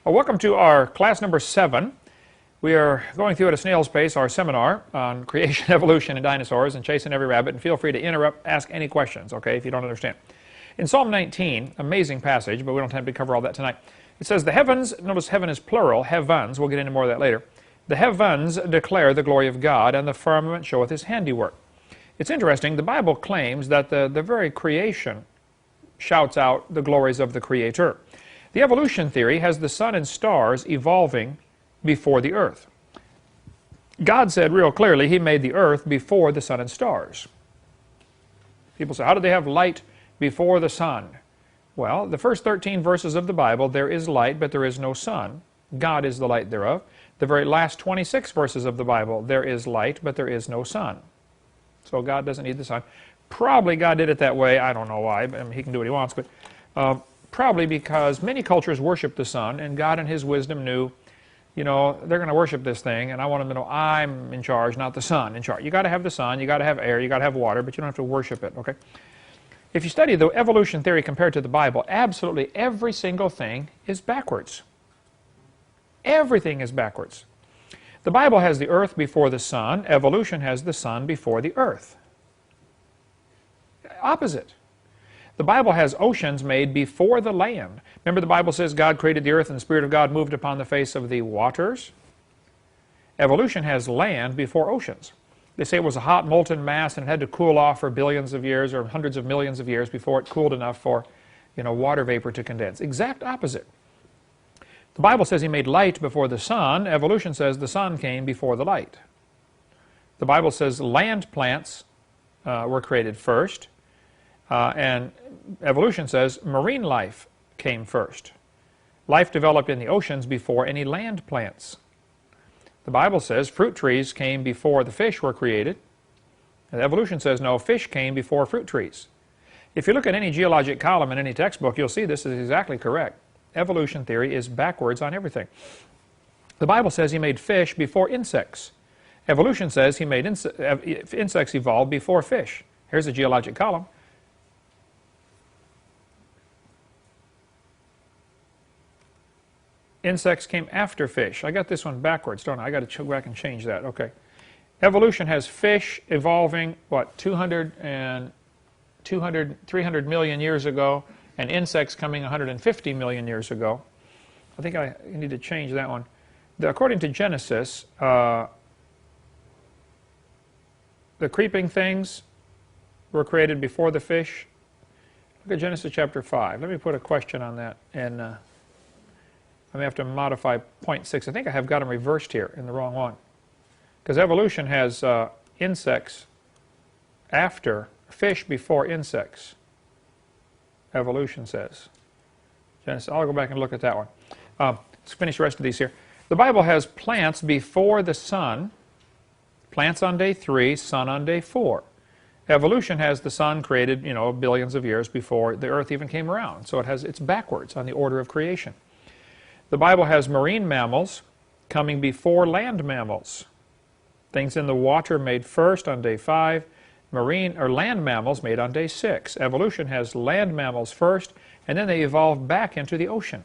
Well, welcome to our class number 7. We are going through at a snail's pace our seminar on creation, evolution, and dinosaurs, and chasing every rabbit. And feel free to interrupt, ask any questions, okay, if you don't understand. In Psalm 19, amazing passage, but we don't have to cover all that tonight. It says, the heavens, notice heaven is plural, heavens, we'll get into more of that later. The heavens declare the glory of God, and the firmament showeth his handiwork. It's interesting, the Bible claims that the very creation shouts out the glories of the Creator. The evolution theory has the sun and stars evolving before the earth. God said real clearly he made the earth before the sun and stars. People say, how did they have light before the sun? Well, the first 13 verses of the Bible, there is light, but there is no sun. God is the light thereof. The very last 26 verses of the Bible, there is light, but there is no sun. So God doesn't need the sun. Probably God did it that way. I don't know why, but I mean, he can do what he wants. But probably because many cultures worship the sun, and God in his wisdom knew, you know, they're going to worship this thing, and I want them to know I'm in charge, not the sun in charge. You got to have the sun, you got to have air, you got to have water, but you don't have to worship it, okay? If you study the evolution theory compared to the Bible, absolutely every single thing is backwards. Everything is backwards. The Bible has the earth before the sun. Evolution has the sun before the earth. Opposite. The Bible has oceans made before the land. Remember the Bible says God created the earth and the Spirit of God moved upon the face of the waters? Evolution has land before oceans. They say it was a hot molten mass and it had to cool off for billions of years or hundreds of millions of years before it cooled enough for, you know, water vapor to condense. Exact opposite. The Bible says he made light before the sun. Evolution says the sun came before the light. The Bible says land plants were created first. And evolution says marine life came first. Life developed in the oceans before any land plants. The Bible says fruit trees came before the fish were created. And evolution says no, fish came before fruit trees. If you look at any geologic column in any textbook, you'll see this is exactly correct. Evolution theory is backwards on everything. The Bible says he made fish before insects. Evolution says he made insects evolve before fish. Here's a geologic column. Insects came after fish. I got this one backwards, don't I? I got to go back and change that. Okay. Evolution has fish evolving, what, 300 million years ago, and insects coming 150 million years ago. I think I need to change that one. According to Genesis, the creeping things were created before the fish. Look at Genesis chapter 5. Let me put a question on that, and I may have to modify 0.6. I think I have got them reversed here in the wrong one. Because evolution has insects after, fish before insects. Evolution says. Genesis, I'll go back and look at that one. Let's finish the rest of these here. The Bible has plants before the sun. Plants on day 3, sun on day 4. Evolution has the sun created, you know, billions of years before the earth even came around. So it's backwards on the order of creation. The Bible has marine mammals coming before land mammals. Things in the water made first on day 5. Marine or land mammals made on day 6. Evolution has land mammals first, and then they evolve back into the ocean.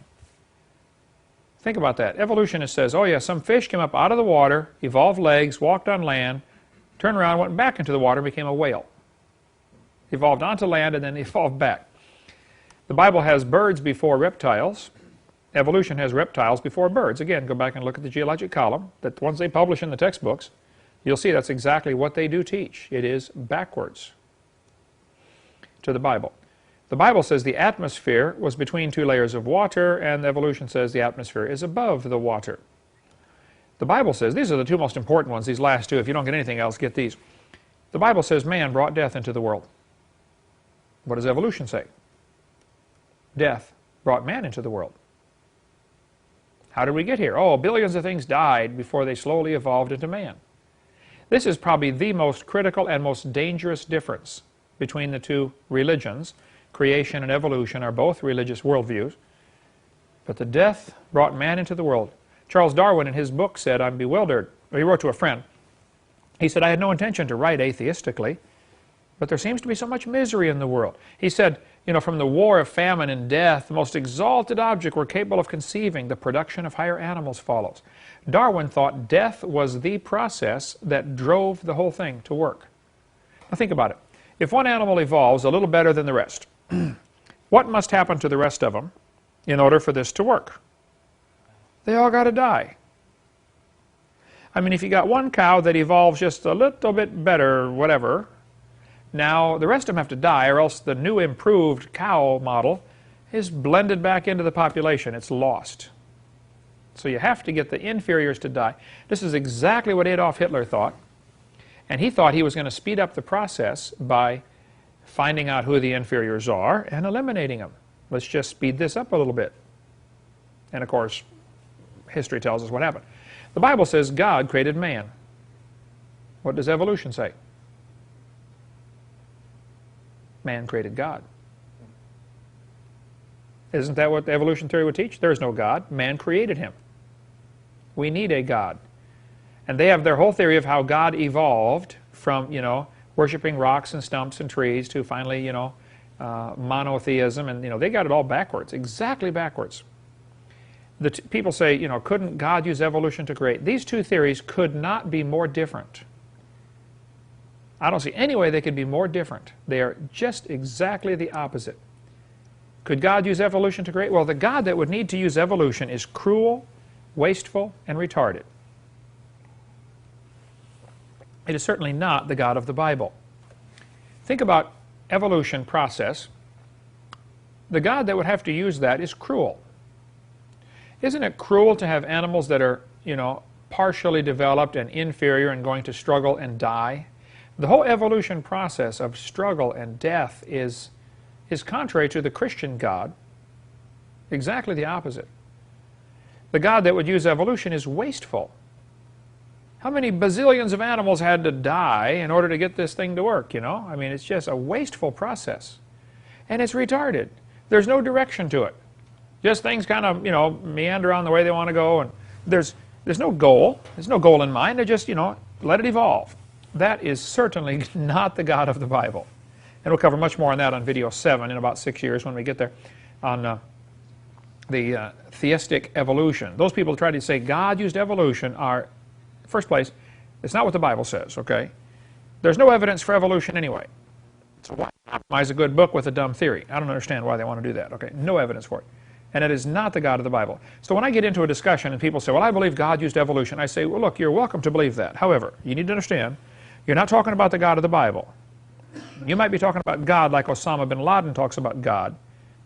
Think about that. Evolutionist says, oh yeah, some fish came up out of the water, evolved legs, walked on land, turned around, went back into the water, and became a whale. Evolved onto land and then evolved back. The Bible has birds before reptiles. Evolution has reptiles before birds. Again, go back and look at the geologic column. The ones they publish in the textbooks. You'll see that's exactly what they do teach. It is backwards to the Bible. The Bible says the atmosphere was between 2 layers of water, and evolution says the atmosphere is above the water. The Bible says, these are the 2 most important ones, these last 2. If you don't get anything else, get these. The Bible says man brought death into the world. What does evolution say? Death brought man into the world. How did we get here? Oh, billions of things died before they slowly evolved into man. This is probably the most critical and most dangerous difference between the 2 religions. Creation and evolution are both religious worldviews. But the death brought man into the world. Charles Darwin in his book said, I'm bewildered. He wrote to a friend. He said, I had no intention to write atheistically, but there seems to be so much misery in the world. He said, You know, from the war of famine and death, the most exalted object we're capable of conceiving, the production of higher animals follows. Darwin thought death was the process that drove the whole thing to work. Now think about it. If one animal evolves a little better than the rest, what must happen to the rest of them in order for this to work? They all got to die. I mean, if you got one cow that evolves just a little bit better, whatever, now the rest of them have to die, or else the new improved cow model is blended back into the population. It's lost. So you have to get the inferiors to die. This is exactly what Adolf Hitler thought. And he thought he was going to speed up the process by finding out who the inferiors are and eliminating them. Let's just speed this up a little bit. And of course, history tells us what happened. The Bible says God created man. What does evolution say? Man created God. Isn't that what the evolution theory would teach? There is no God. Man created him. We need a God. And they have their whole theory of how God evolved from, you know, worshiping rocks and stumps and trees to finally, you know, monotheism. And, you know, they got it all backwards, exactly backwards. People say, you know, couldn't God use evolution to create? These two theories could not be more different. I don't see any way they could be more different. They are just exactly the opposite. Could God use evolution to create? Well, the God that would need to use evolution is cruel, wasteful, and retarded. It is certainly not the God of the Bible. Think about evolution process. The God that would have to use that is cruel. Isn't it cruel to have animals that are, you know, partially developed and inferior and going to struggle and die? The whole evolution process of struggle and death is contrary to the Christian God. Exactly the opposite. The God that would use evolution is wasteful. How many bazillions of animals had to die in order to get this thing to work, you know? I mean, it's just a wasteful process. And it's retarded. There's no direction to it. Just things kind of, you know, meander on the way they want to go, and there's no goal. There's no goal in mind. They just, you know, let it evolve. That is certainly not the God of the Bible. And we'll cover much more on that on video 7 in about 6 years when we get there on the theistic evolution. Those people who try to say God used evolution are, first place, it's not what the Bible says, okay? There's no evidence for evolution anyway. So why compromise a good book with a dumb theory? I don't understand why they want to do that, okay? No evidence for it. And it is not the God of the Bible. So when I get into a discussion and people say, well, I believe God used evolution, I say, well, look, you're welcome to believe that. However, you need to understand, you're not talking about the God of the Bible. You might be talking about God like Osama bin Laden talks about God,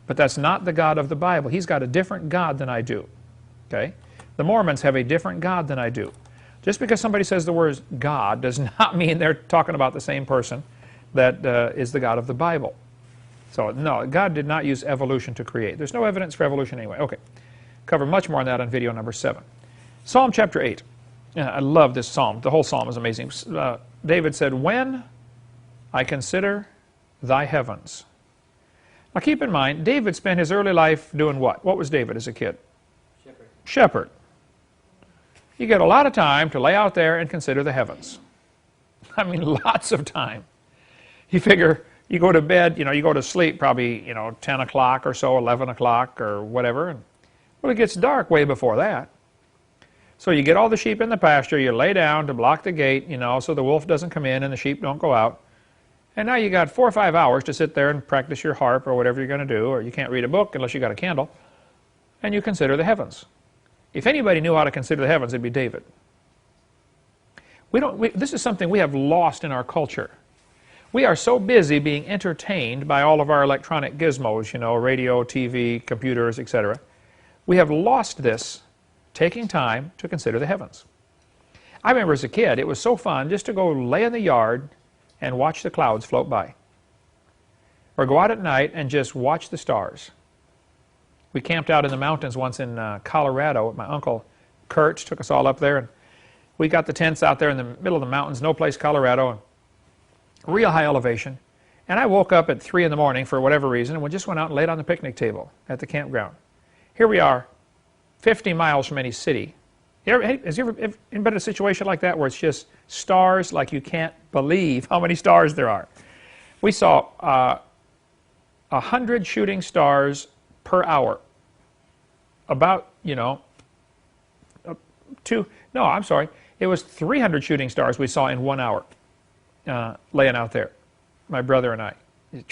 but that's not the God of the Bible. He's got a different God than I do, okay? The Mormons have a different God than I do. Just because somebody says the word God does not mean they're talking about the same person that is the God of the Bible. So, no, God did not use evolution to create. There's no evidence for evolution anyway. Okay, cover much more on that on video number 7. Psalm chapter 8. I love this psalm. The whole psalm is amazing. David said, when I consider thy heavens. Now keep in mind, David spent his early life doing what? What was David as a kid? Shepherd. Shepherd. You get a lot of time to lay out there and consider the heavens. I mean, lots of time. You figure, you go to bed, you know, you go to sleep probably, you know, 10 o'clock or so, 11 o'clock or whatever. And, well, it gets dark way before that. So you get all the sheep in the pasture, you lay down to block the gate, you know, so the wolf doesn't come in and the sheep don't go out. And now you got 4 or 5 hours to sit there and practice your harp or whatever you're going to do, or you can't read a book unless you got a candle, and you consider the heavens. If anybody knew how to consider the heavens, it'd be David. This is something we have lost in our culture. We are so busy being entertained by all of our electronic gizmos, you know, radio, TV, computers, etc. We have lost this, taking time to consider the heavens. I remember as a kid, it was so fun just to go lay in the yard and watch the clouds float by. Or go out at night and just watch the stars. We camped out in the mountains once in Colorado. My uncle Kurt took us all up there, and we got the tents out there in the middle of the mountains, no place, Colorado, and real high elevation. And I woke up at 3 in the morning for whatever reason, and we just went out and laid on the picnic table at the campground. Here we are, 50 miles from any city. Has you ever been in a situation like that where it's just stars like you can't believe how many stars there are? We saw 100 shooting stars per hour. About, it was 300 shooting stars we saw in 1 hour laying out there, my brother and I. It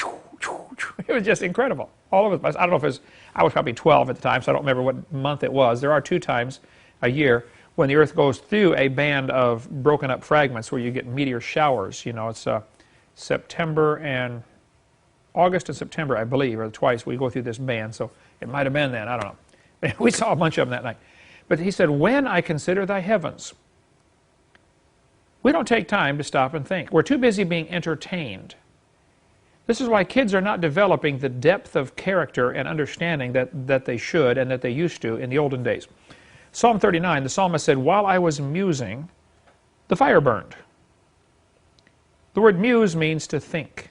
was just incredible. All of us, I don't know if it was, I was probably 12 at the time, so I don't remember what month it was. There are 2 times a year when the Earth goes through a band of broken up fragments where you get meteor showers. It's September and August and September, I believe, or twice we go through this band, so it might have been then, I don't know. But we saw a bunch of them that night. But he said, when I consider thy heavens, we don't take time to stop and think. We're too busy being entertained. This is why kids are not developing the depth of character and understanding that they should and that they used to in the olden days. Psalm 39, the psalmist said, while I was musing, the fire burned. The word muse means to think.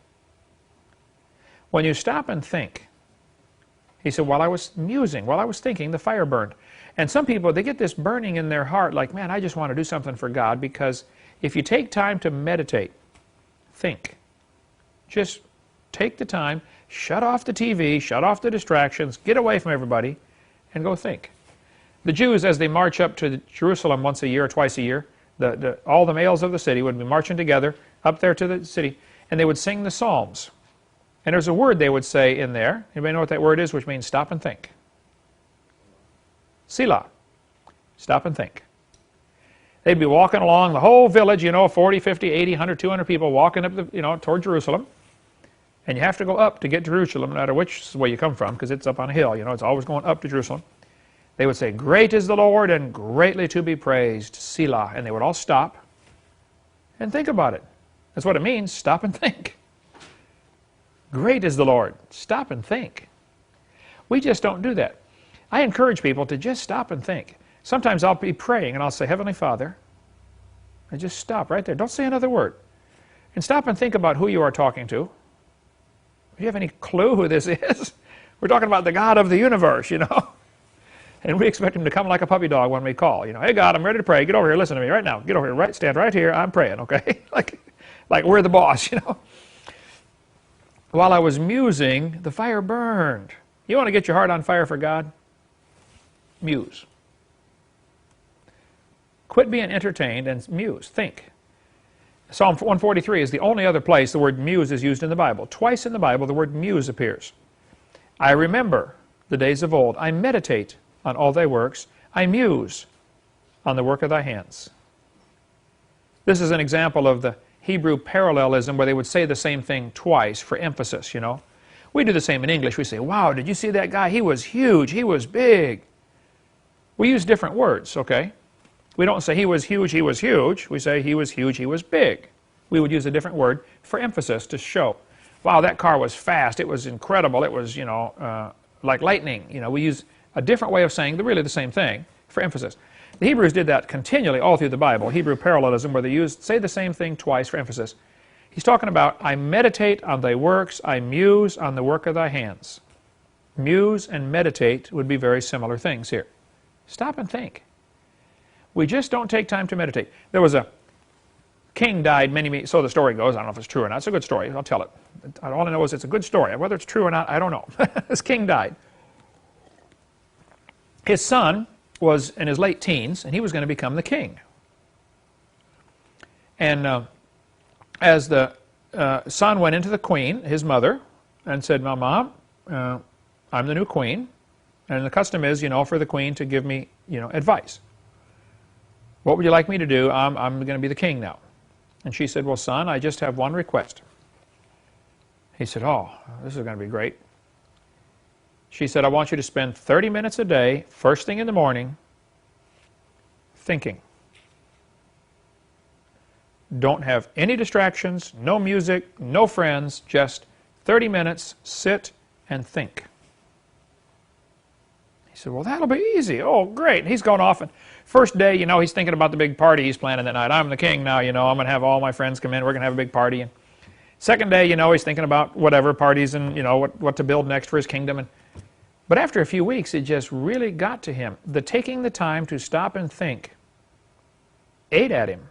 When you stop and think, he said, while I was musing, while I was thinking, the fire burned. And some people, they get this burning in their heart like, man, I just want to do something for God, because if you take time to meditate, think, just take the time, shut off the TV, shut off the distractions, get away from everybody, and go think. The Jews, as they march up to Jerusalem once a year or twice a year, all the males of the city would be marching together up there to the city, and they would sing the Psalms. And there's a word they would say in there. Anybody know what that word is, which means stop and think? Selah. Stop and think. They'd be walking along the whole village, 40, 50, 80, 100, 200 people walking up, toward Jerusalem. And you have to go up to get to Jerusalem, no matter which way you come from, because it's up on a hill. It's always going up to Jerusalem. They would say, great is the Lord and greatly to be praised, Selah. And they would all stop and think about it. That's what it means, stop and think. Great is the Lord. Stop and think. We just don't do that. I encourage people to just stop and think. Sometimes I'll be praying and I'll say, Heavenly Father, and just stop right there. Don't say another word. And stop and think about who you are talking to. Do you have any clue who this is? We're talking about the God of the universe, And we expect him to come like a puppy dog when we call. Hey God, I'm ready to pray. Get over here, listen to me right now. Get over here, stand right here. I'm praying, okay? like we're the boss, While I was musing, the fire burned. You want to get your heart on fire for God? Muse. Quit being entertained and muse. Think. Psalm 143 is the only other place the word muse is used in the Bible. Twice in the Bible the word muse appears. I remember the days of old. I meditate on all thy works. I muse on the work of thy hands. This is an example of the Hebrew parallelism where they would say the same thing twice for emphasis, We do the same in English. We say, wow, did you see that guy? He was huge. He was big. We use different words, okay? We don't say he was huge, he was huge. We say he was huge, he was big. We would use a different word for emphasis to show, wow, that car was fast. It was incredible. It was, like lightning. We use a different way of saying really the same thing for emphasis. The Hebrews did that continually all through the Bible, Hebrew parallelism, where they say the same thing twice for emphasis. He's talking about, I meditate on thy works, I muse on the work of thy hands. Muse and meditate would be very similar things here. Stop and think. We just don't take time to meditate. There was a king died so the story goes. I don't know if it's true or not. It's a good story. I'll tell it. All I know is it's a good story. Whether it's true or not, I don't know. This king died. His son was in his late teens, and he was going to become the king. And as the son went into the queen, his mother, and said, Mom, I'm the new queen, and the custom is, for the queen to give me, advice. What would you like me to do? I'm going to be the king now. And she said, well, son, I just have one request. He said, oh, this is going to be great. She said, I want you to spend 30 minutes a day, first thing in the morning, thinking. Don't have any distractions, no music, no friends, just 30 minutes, sit and think. He said, well, that'll be easy. Oh, great. And he's going off, and first day, he's thinking about the big party he's planning that night. I'm the king now, I'm going to have all my friends come in. We're going to have a big party. And second day, he's thinking about whatever parties and, what to build next for his kingdom. But after a few weeks, it just really got to him. Taking the time to stop and think ate at him.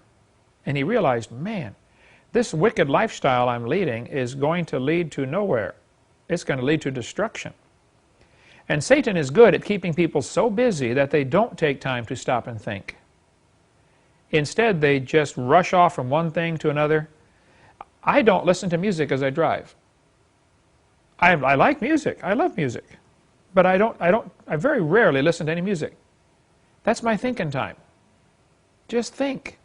And he realized, man, this wicked lifestyle I'm leading is going to lead to nowhere. It's going to lead to destruction. And Satan is good at keeping people so busy that they don't take time to stop and think. Instead, they just rush off from one thing to another. I don't listen to music as I drive. I like music. I love music. But I very rarely listen to any music. That's my thinking time. Just think.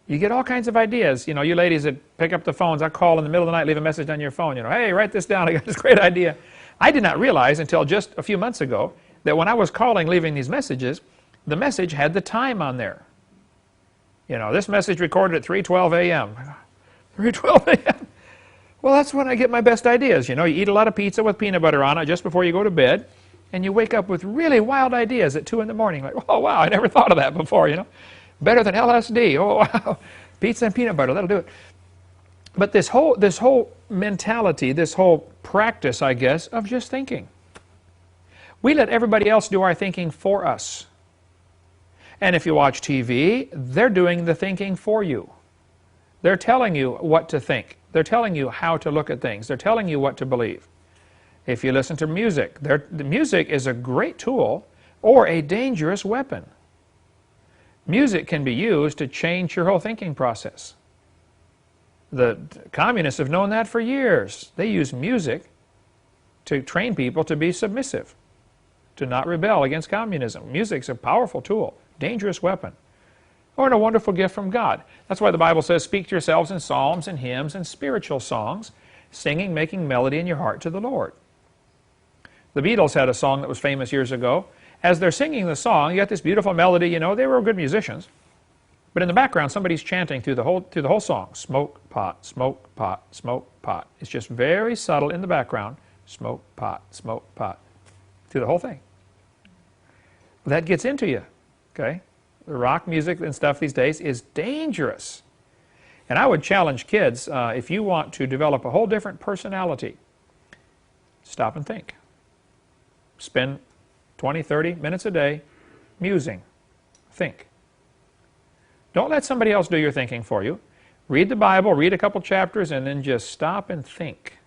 You get all kinds of ideas. You know, you ladies that pick up the phones, I call in the middle of the night, leave a message on your phone. You know, hey, write this down. I got this great idea. I did not realize until just a few months ago that when I was calling, leaving these messages, the message had the time on there. You know, this message recorded at 3:12 a.m. 3:12 a.m. Well, that's when I get my best ideas. You know, you eat a lot of pizza with peanut butter on it just before you go to bed, and you wake up with really wild ideas at 2 in the morning. Like, oh, wow, I never thought of that before, you know. Better than LSD. Oh, wow. Pizza and peanut butter, that'll do it. But this whole mentality, this whole practice, I guess, of just thinking. We let everybody else do our thinking for us. And if you watch TV, they're doing the thinking for you. They're telling you what to think. They're telling you how to look at things. They're telling you what to believe. If you listen to music, the music is a great tool or a dangerous weapon. Music can be used to change your whole thinking process. The communists have known that for years. They use music to train people to be submissive, to not rebel against communism. Music's a powerful tool, dangerous weapon, or a wonderful gift from God. That's why the Bible says, speak to yourselves in psalms and hymns and spiritual songs, singing, making melody in your heart to the Lord. The Beatles had a song that was famous years ago. As they're singing the song, you got this beautiful melody, you know, they were good musicians. But in the background, somebody's chanting through the whole song. Smoke pot, smoke pot, smoke pot. It's just very subtle in the background. Smoke pot, through the whole thing. That gets into you, okay? The rock music and stuff these days is dangerous. And I would challenge kids, if you want to develop a whole different personality, stop and think. Spend 20, 30 minutes a day musing. Think. Don't let somebody else do your thinking for you. Read the Bible, read a couple chapters, and then just stop and think.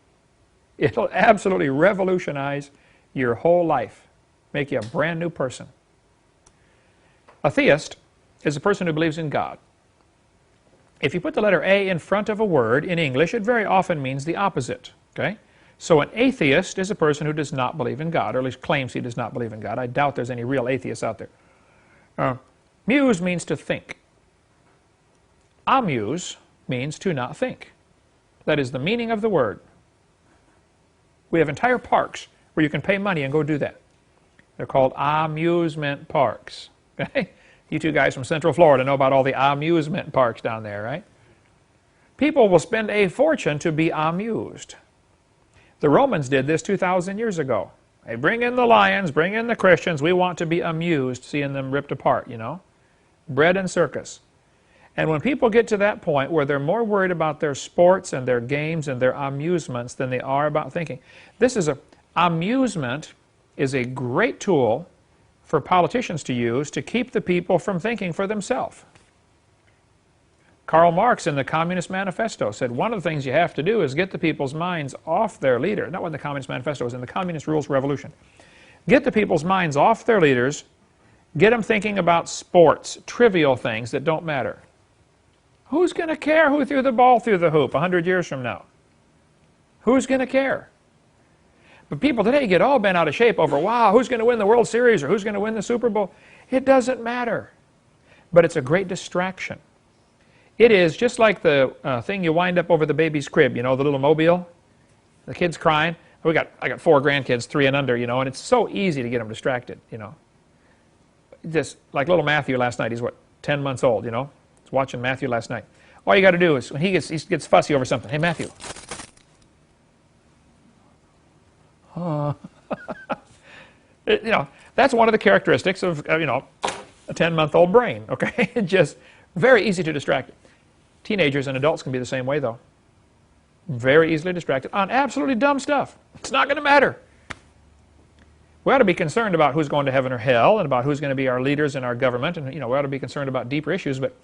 It'll absolutely revolutionize your whole life, make you a brand new person. A theist is a person who believes in God. If you put the letter A in front of a word in English, it very often means the opposite. Okay? So an atheist is a person who does not believe in God, or at least claims he does not believe in God. I doubt there's any real atheists out there. Muse means to think. Amuse means to not think. That is the meaning of the word. We have entire parks where you can pay money and go do that. They're called amusement parks. Okay? You two guys from Central Florida know about all the amusement parks down there, right? People will spend a fortune to be amused. The Romans did this 2,000 years ago. They bring in the lions, bring in the Christians. We want to be amused seeing them ripped apart, you know? Bread and circus. And when people get to that point where they're more worried about their sports and their games and their amusements than they are about thinking. Amusement is a great tool for politicians to use to keep the people from thinking for themselves. Karl Marx in the Communist Manifesto said one of the things you have to do is get the people's minds off their leader. Not when the Communist Manifesto was in the Communist Rules Revolution. Get the people's minds off their leaders, get them thinking about sports, trivial things that don't matter. Who's going to care who threw the ball through the hoop 100 years from now? Who's going to care? But people today get all bent out of shape over, wow, who's going to win the World Series or who's going to win the Super Bowl? It doesn't matter. But it's a great distraction. It is just like the thing you wind up over the baby's crib, you know, the little mobile. The kid's crying. I got 4 grandkids, 3 and under, you know, and it's so easy to get them distracted, you know. Just like little Matthew last night, he's what, 10 months old, you know. I was watching Matthew last night. All you got to do is, when he gets fussy over something, hey, Matthew. You know, that's one of the characteristics of, you know, a 10-month-old brain, okay? Just very easy to distract. Teenagers and adults can be the same way, though. Very easily distracted on absolutely dumb stuff. It's not going to matter. We ought to be concerned about who's going to heaven or hell and about who's going to be our leaders in our government, and, you know, we ought to be concerned about deeper issues, but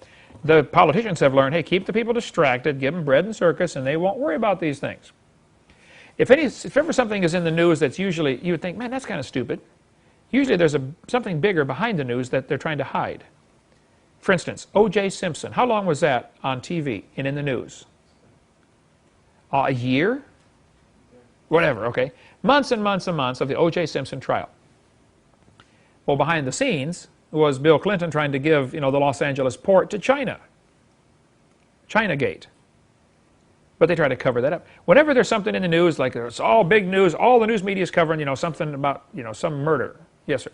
the politicians have learned, hey, keep the people distracted, give them bread and circus, and they won't worry about these things. If ever something is in the news that's usually, you would think, man, that's kind of stupid. Usually there's something bigger behind the news that they're trying to hide. For instance, O.J. Simpson. How long was that on TV and in the news? A year? Whatever, okay. Months and months and months of the O.J. Simpson trial. Well, behind the scenes was Bill Clinton trying to give, the Los Angeles port to China. Chinagate. But they try to cover that up. Whenever there's something in the news, like it's all big news, all the news media is covering, something about, some murder. Yes, sir.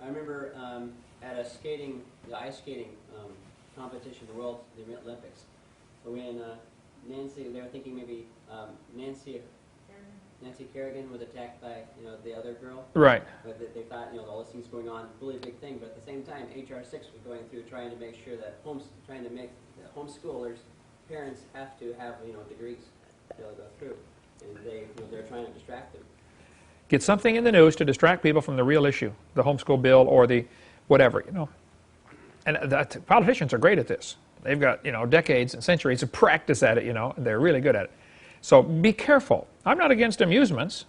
I remember at a the ice skating competition, the Olympics, when they were thinking maybe Nancy Kerrigan was attacked by, the other girl. Right. But they thought, all this things going on, really big thing. But at the same time, HR 6 was going through trying to make sure that trying to make the homeschoolers, parents have to have, degrees to be able to go through, and they're trying to distract them. Get something in the news to distract people from the real issue, the homeschool bill or the whatever, And politicians are great at this. They've got, decades and centuries of practice at it, and they're really good at it. So be careful. I'm not against amusements,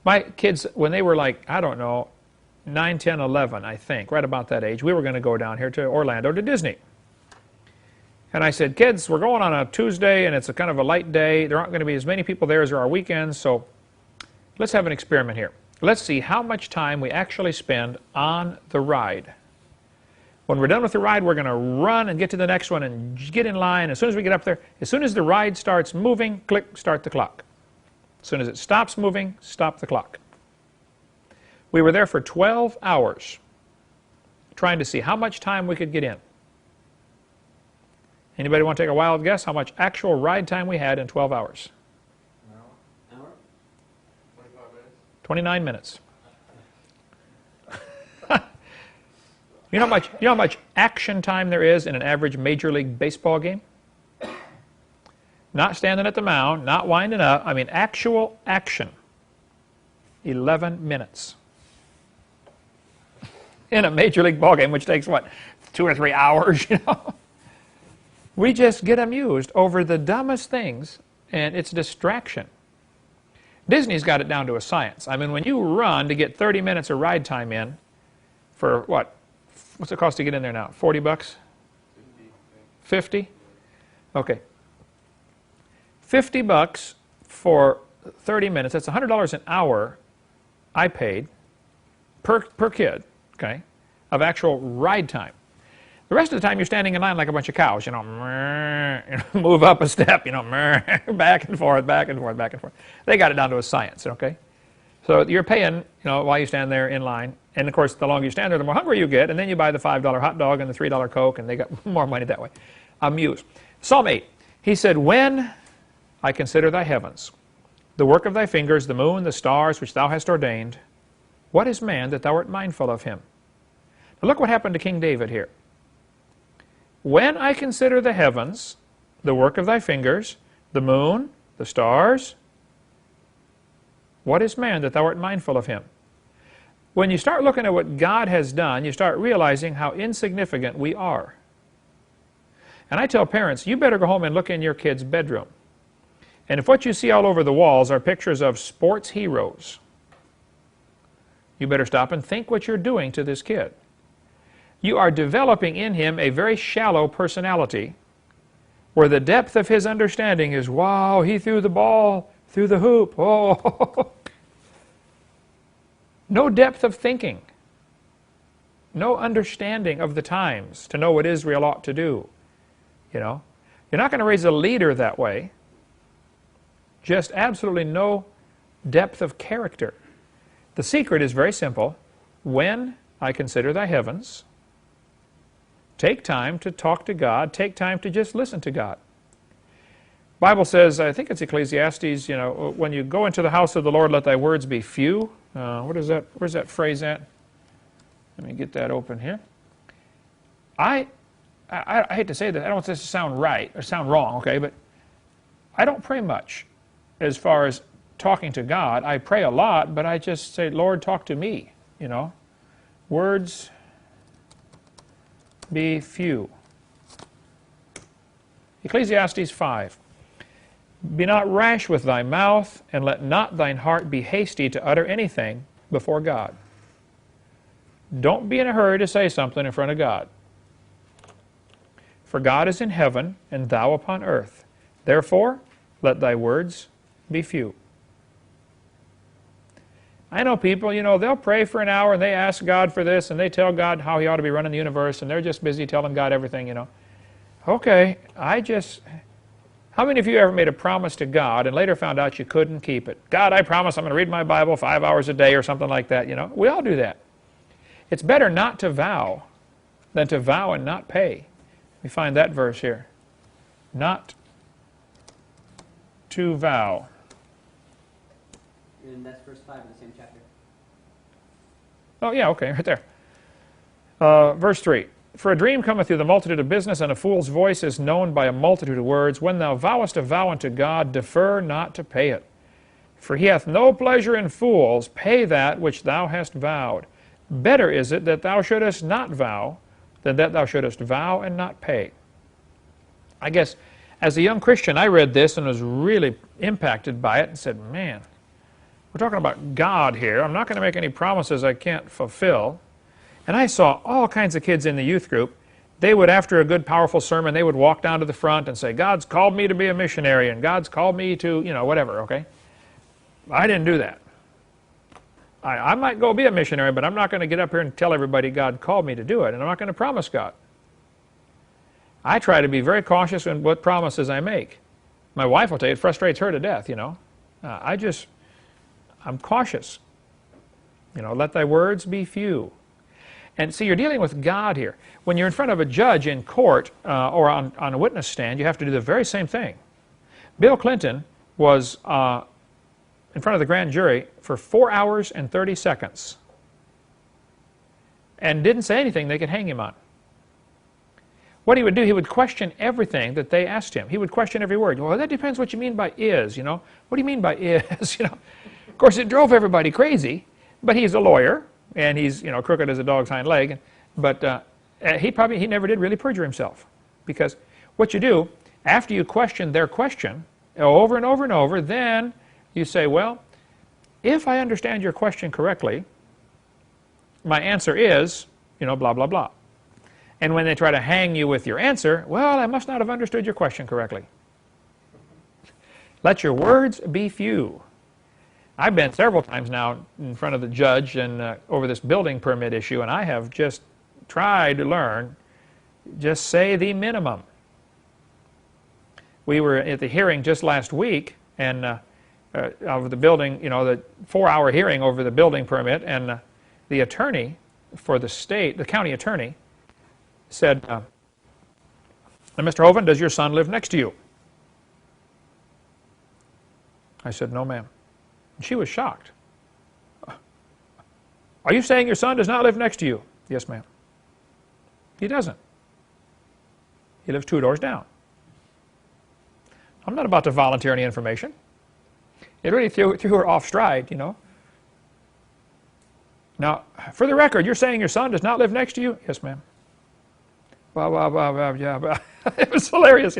My kids, when they were like, I don't know, 9, 10, 11, I think, right about that age, we were going to go down here to Orlando to Disney. And I said, kids, we're going on a Tuesday, and it's a kind of a light day. There aren't going to be as many people there as there are weekends, so let's have an experiment here. Let's see how much time we actually spend on the ride. When we're done with the ride, we're going to run and get to the next one and get in line. As soon as we get up there, as soon as the ride starts moving, click, start the clock. As soon as it stops moving, stop the clock. We were there for 12 hours trying to see how much time we could get in. Anybody want to take a wild guess how much actual ride time we had in 12 hours? An hour? 25 minutes? 29 minutes. You know how much action time there is in an average Major League Baseball game? Not standing at the mound, not winding up. I mean, actual action. 11 minutes. In a Major League ball game, which takes, what, 2 or 3 hours, We just get amused over the dumbest things, and it's distraction. Disney's got it down to a science. I mean, when you run to get 30 minutes of ride time in for, what? What's it cost to get in there now? 40 bucks? 50? Okay. 50 bucks for 30 minutes. That's $100 an hour I paid per kid, okay, of actual ride time. The rest of the time you're standing in line like a bunch of cows, move up a step, back and forth, back and forth, back and forth. They got it down to a science, okay? So you're paying, while you stand there in line, and of course the longer you stand there, the more hungry you get, and then you buy the $5 hot dog and the $3 Coke, and they got more money that way. Amuse. Psalm 8, he said, when I consider thy heavens, the work of thy fingers, the moon, the stars, which thou hast ordained, what is man that thou art mindful of him? Now look what happened to King David here. When I consider the heavens, the work of thy fingers, the moon, the stars, what is man that thou art mindful of him? When you start looking at what God has done, you start realizing how insignificant we are. And I tell parents, you better go home and look in your kid's bedroom. And if what you see all over the walls are pictures of sports heroes, you better stop and think what you're doing to this kid. You are developing in him a very shallow personality where the depth of his understanding is, wow, he threw the ball through the hoop. Oh, no depth of thinking. No understanding of the times to know what Israel ought to do. You're not going to raise a leader that way. Just absolutely no depth of character. The secret is very simple. When I consider thy heavens, take time to talk to God. Take time to just listen to God. Bible says, I think it's Ecclesiastes, when you go into the house of the Lord, let thy words be few. What is that? Where's that phrase at? Let me get that open here. I hate to say that. I don't want this to sound right or sound wrong, okay? But I don't pray much as far as talking to God. I pray a lot, but I just say, Lord, talk to me, Words be few. Ecclesiastes 5. Be not rash with thy mouth, and let not thine heart be hasty to utter anything before God. Don't be in a hurry to say something in front of God. For God is in heaven, and thou upon earth. Therefore, let thy words be few. I know people, they'll pray for an hour and they ask God for this and they tell God how He ought to be running the universe and they're just busy telling God everything, Okay, how many of you ever made a promise to God and later found out you couldn't keep it? God, I promise I'm going to read my Bible 5 hours a day or something like that, We all do that. It's better not to vow than to vow and not pay. We find that verse here. Not to vow. And that's verse 5 of the same chapter. Oh, yeah, okay, right there. Verse 3. For a dream cometh through the multitude of business, and a fool's voice is known by a multitude of words. When thou vowest a vow unto God, defer not to pay it. For He hath no pleasure in fools. Pay that which thou hast vowed. Better is it that thou shouldest not vow than that thou shouldest vow and not pay. I guess as a young Christian, I read this and was really impacted by it and said, man, we're talking about God here. I'm not going to make any promises I can't fulfill. And I saw all kinds of kids in the youth group. They would, after a good, powerful sermon, they would walk down to the front and say, God's called me to be a missionary, and God's called me to, whatever, okay? I didn't do that. I might go be a missionary, but I'm not going to get up here and tell everybody God called me to do it, and I'm not going to promise God. I try to be very cautious in what promises I make. My wife will tell you it frustrates her to death, I'm cautious. Let thy words be few. And see, you're dealing with God here. When you're in front of a judge in court or on a witness stand, you have to do the very same thing. Bill Clinton was in front of the grand jury for 4 hours and 30 seconds and didn't say anything they could hang him on. What he would do, he would question everything that they asked him. He would question every word. Well, that depends what you mean by is, What do you mean by is, Of course, it drove everybody crazy, but he's a lawyer, and he's, crooked as a dog's hind leg. But he never did really perjure himself. Because what you do, after you question their question over and over and over, then you say, well, if I understand your question correctly, my answer is, blah, blah, blah. And when they try to hang you with your answer, well, I must not have understood your question correctly. Let your words be few. I've been several times now in front of the judge and over this building permit issue, and I have just tried to learn, just say the minimum. We were at the hearing just last week, and of the building, the 4-hour hearing over the building permit, and the attorney for the state, the county attorney, said, now, Mr. Hovind, does your son live next to you? I said, no, ma'am. And she was shocked. Are you saying your son does not live next to you? Yes, ma'am. He doesn't. He lives 2 doors down. I'm not about to volunteer any information. It really threw her off stride, Now, for the record, you're saying your son does not live next to you? Yes, ma'am. Blah, blah, blah, blah, yeah, blah. It was hilarious,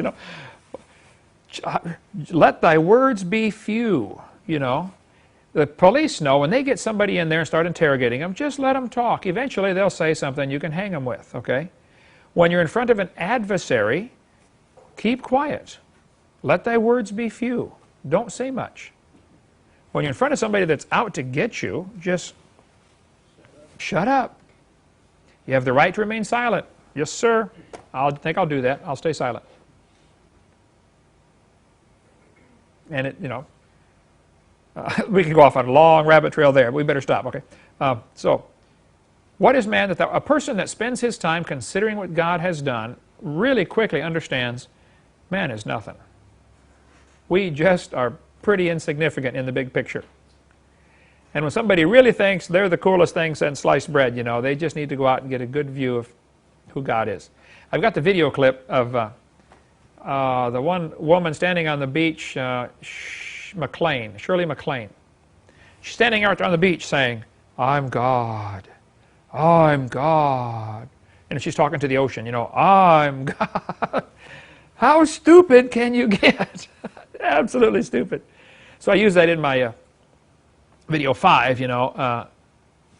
Let thy words be few, The police know when they get somebody in there and start interrogating them, just let them talk. Eventually they'll say something you can hang them with, okay? When you're in front of an adversary, keep quiet. Let thy words be few. Don't say much. When you're in front of somebody that's out to get you, just shut up. You have the right to remain silent. Yes, sir. I think I'll do that. I'll stay silent. And we can go off on a long rabbit trail there. We better stop, okay? So, what is man that a person that spends his time considering what God has done really quickly understands man is nothing. We just are pretty insignificant in the big picture. And when somebody really thinks they're the coolest thing since sliced bread, they just need to go out and get a good view of who God is. I've got the video clip of the one woman standing on the beach, Shirley MacLaine. She's standing out on the beach saying, I'm God. I'm God. And she's talking to the ocean, I'm God. How stupid can you get? Absolutely stupid. So I use that in my video 5,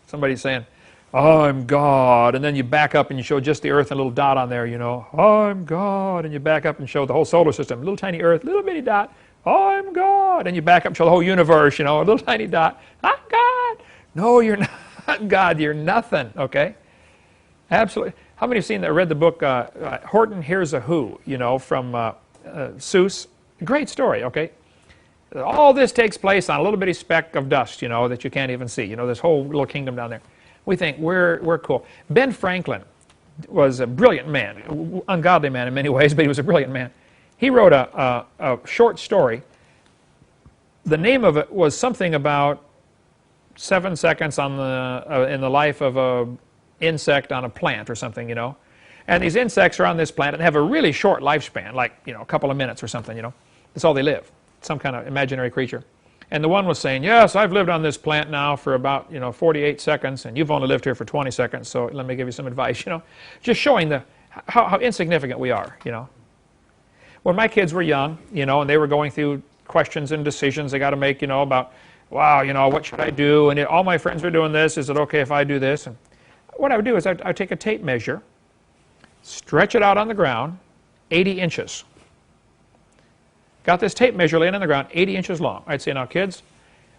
somebody's saying, I'm God, and then you back up and you show just the Earth and a little dot on there, I'm God, and you back up and show the whole solar system, little tiny Earth, little bitty dot, I'm God, and you back up and show the whole universe, a little tiny dot, I'm God. No, you're not God, you're nothing, okay? Absolutely. How many have seen that, read the book, Horton Hears a Who, from Seuss? Great story, okay? All this takes place on a little bitty speck of dust, that you can't even see, this whole little kingdom down there. We think we're cool. Ben Franklin was a brilliant man, ungodly man in many ways, but he was a brilliant man. He wrote a short story. The name of it was something about 7 seconds on in the life of an insect on a plant or something, And these insects are on this plant and have a really short lifespan, like a couple of minutes or something, That's all they live. Some kind of imaginary creature. And the one was saying, yes, I've lived on this plant now for about 48 seconds, and you've only lived here for 20 seconds, so let me give you some advice, Just showing how insignificant we are, When my kids were young, and they were going through questions and decisions they got to make, about, wow, what should I do? And all my friends are doing this. Is it okay if I do this? And what I would do is I'd take a tape measure, stretch it out on the ground, 80 inches. Got this tape measure laying on the ground, 80 inches long. I'd say, now kids,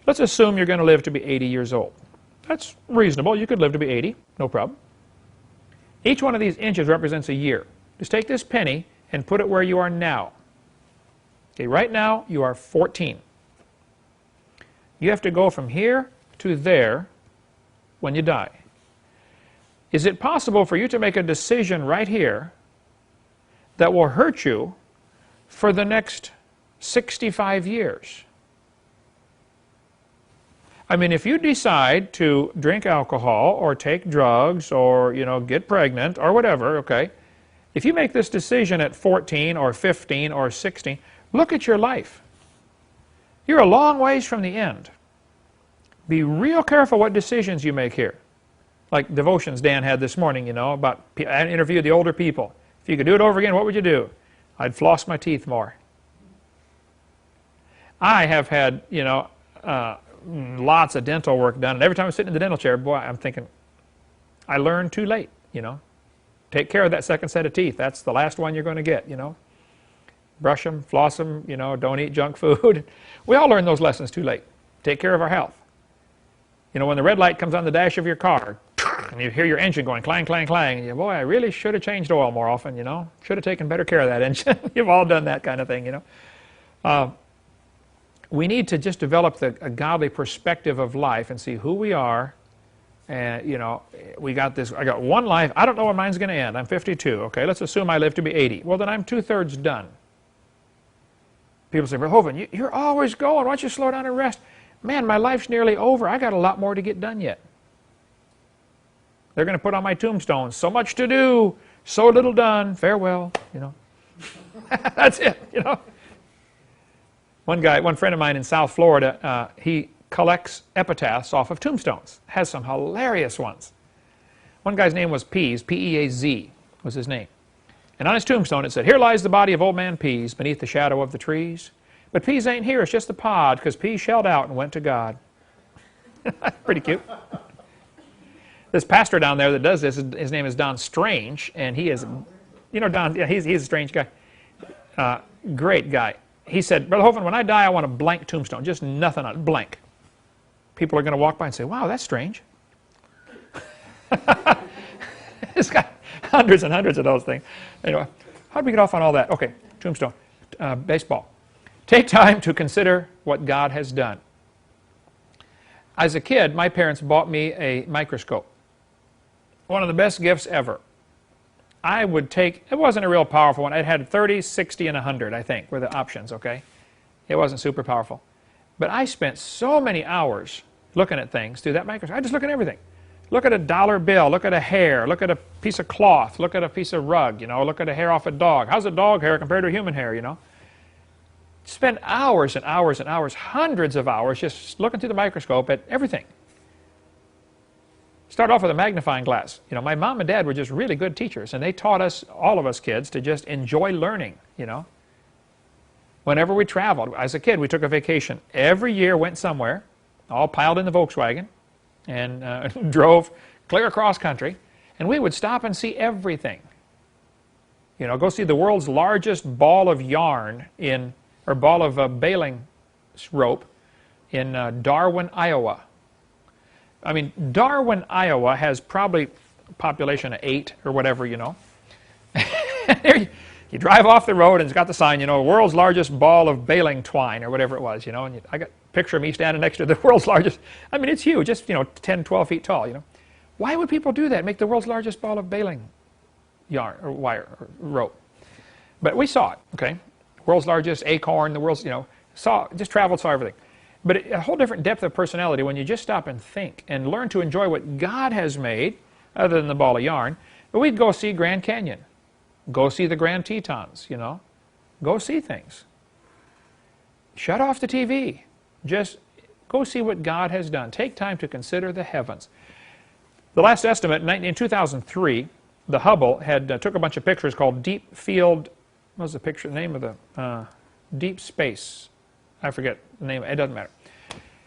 let's assume you're going to live to be 80 years old. That's reasonable. You could live to be 80, no problem. Each one of these inches represents a year. Just take this penny and put it where you are now. Okay, right now you are 14. You have to go from here to there when you die. Is it possible for you to make a decision right here that will hurt you for the next 65 years? I mean, if you decide to drink alcohol or take drugs or, get pregnant or whatever, okay, if you make this decision at 14 or 15 or 16, look at your life. You're a long ways from the end. Be real careful what decisions you make here. Like devotions Dan had this morning, about, I interviewed the older people. If you could do it over again, what would you do? I'd floss my teeth more. I have had, lots of dental work done, and every time I'm sitting in the dental chair, boy, I'm thinking, I learned too late, Take care of that second set of teeth. That's the last one you're going to get, Brush them, floss them, don't eat junk food. We all learn those lessons too late. Take care of our health. When the red light comes on the dash of your car, and you hear your engine going clang, clang, clang, and boy, I really should have changed oil more often, Should have taken better care of that engine. You've all done that kind of thing, We need to just develop a godly perspective of life and see who we are. And, we got this, I got one life. I don't know when mine's going to end. I'm 52. Okay, let's assume I live to be 80. Well, then I'm 2/3 done. People say, well, Hovind, you're always going. Why don't you slow down and rest? Man, my life's nearly over. I got a lot more to get done yet. They're going to put on my tombstone, so much to do, so little done, farewell, That's it, One friend of mine in South Florida, he collects epitaphs off of tombstones. Has some hilarious ones. One guy's name was Pease, P-E-A-Z was his name. And on his tombstone it said, here lies the body of old man Pease beneath the shadow of the trees. But Pease ain't here, it's just the pod, because Pease shelled out and went to God. Pretty cute. This pastor down there that does this, his name is Don Strange, and he is, Don, yeah, he's a strange guy. Great guy. He said, Brother Hovind, when I die, I want a blank tombstone, just nothing on it, blank. People are going to walk by and say, wow, that's strange. It's got hundreds and hundreds of those things. Anyway, how did we get off on all that? Okay, tombstone, baseball. Take time to consider what God has done. As a kid, my parents bought me a microscope. One of the best gifts ever. I would take, it wasn't a real powerful one. It had 30, 60, and 100, I think, were the options, okay? It wasn't super powerful. But I spent so many hours looking at things through that microscope. I just look at everything. Look at a dollar bill, look at a hair, look at a piece of cloth, look at a piece of rug, look at a hair off a dog. How's a dog hair compared to a human hair, Spend hours and hours and hours, hundreds of hours, just looking through the microscope at everything. Start off with a magnifying glass. My mom and dad were just really good teachers, and they taught us, all of us kids, to just enjoy learning, Whenever we traveled, as a kid, we took a vacation. Every year went somewhere, all piled in the Volkswagen, and drove clear across country, and we would stop and see everything. You know, go see the world's largest ball of yarn or ball of baling rope in Darwin, Iowa. I mean, Darwin, Iowa has probably a population of 8 or whatever, you know. You drive off the road and it's got the sign, you know, world's largest ball of baling twine or whatever it was, you know. And I got a picture of me standing next to the world's largest. I mean, it's huge, just, you know, 10, 12 feet tall, you know. Why would people do that? Make the world's largest ball of baling yarn or wire or rope. But we saw it, okay. World's largest acorn, the world's, you know, just traveled, saw everything. But a whole different depth of personality when you just stop and think and learn to enjoy what God has made, other than the ball of yarn. But we'd go see Grand Canyon. Go see the Grand Tetons, you know. Go see things. Shut off the TV. Just go see what God has done. Take time to consider the heavens. The last estimate, in 2003, the Hubble took a bunch of pictures called Deep Field, what was the name of the, Deep Space. I forget the name, it doesn't matter.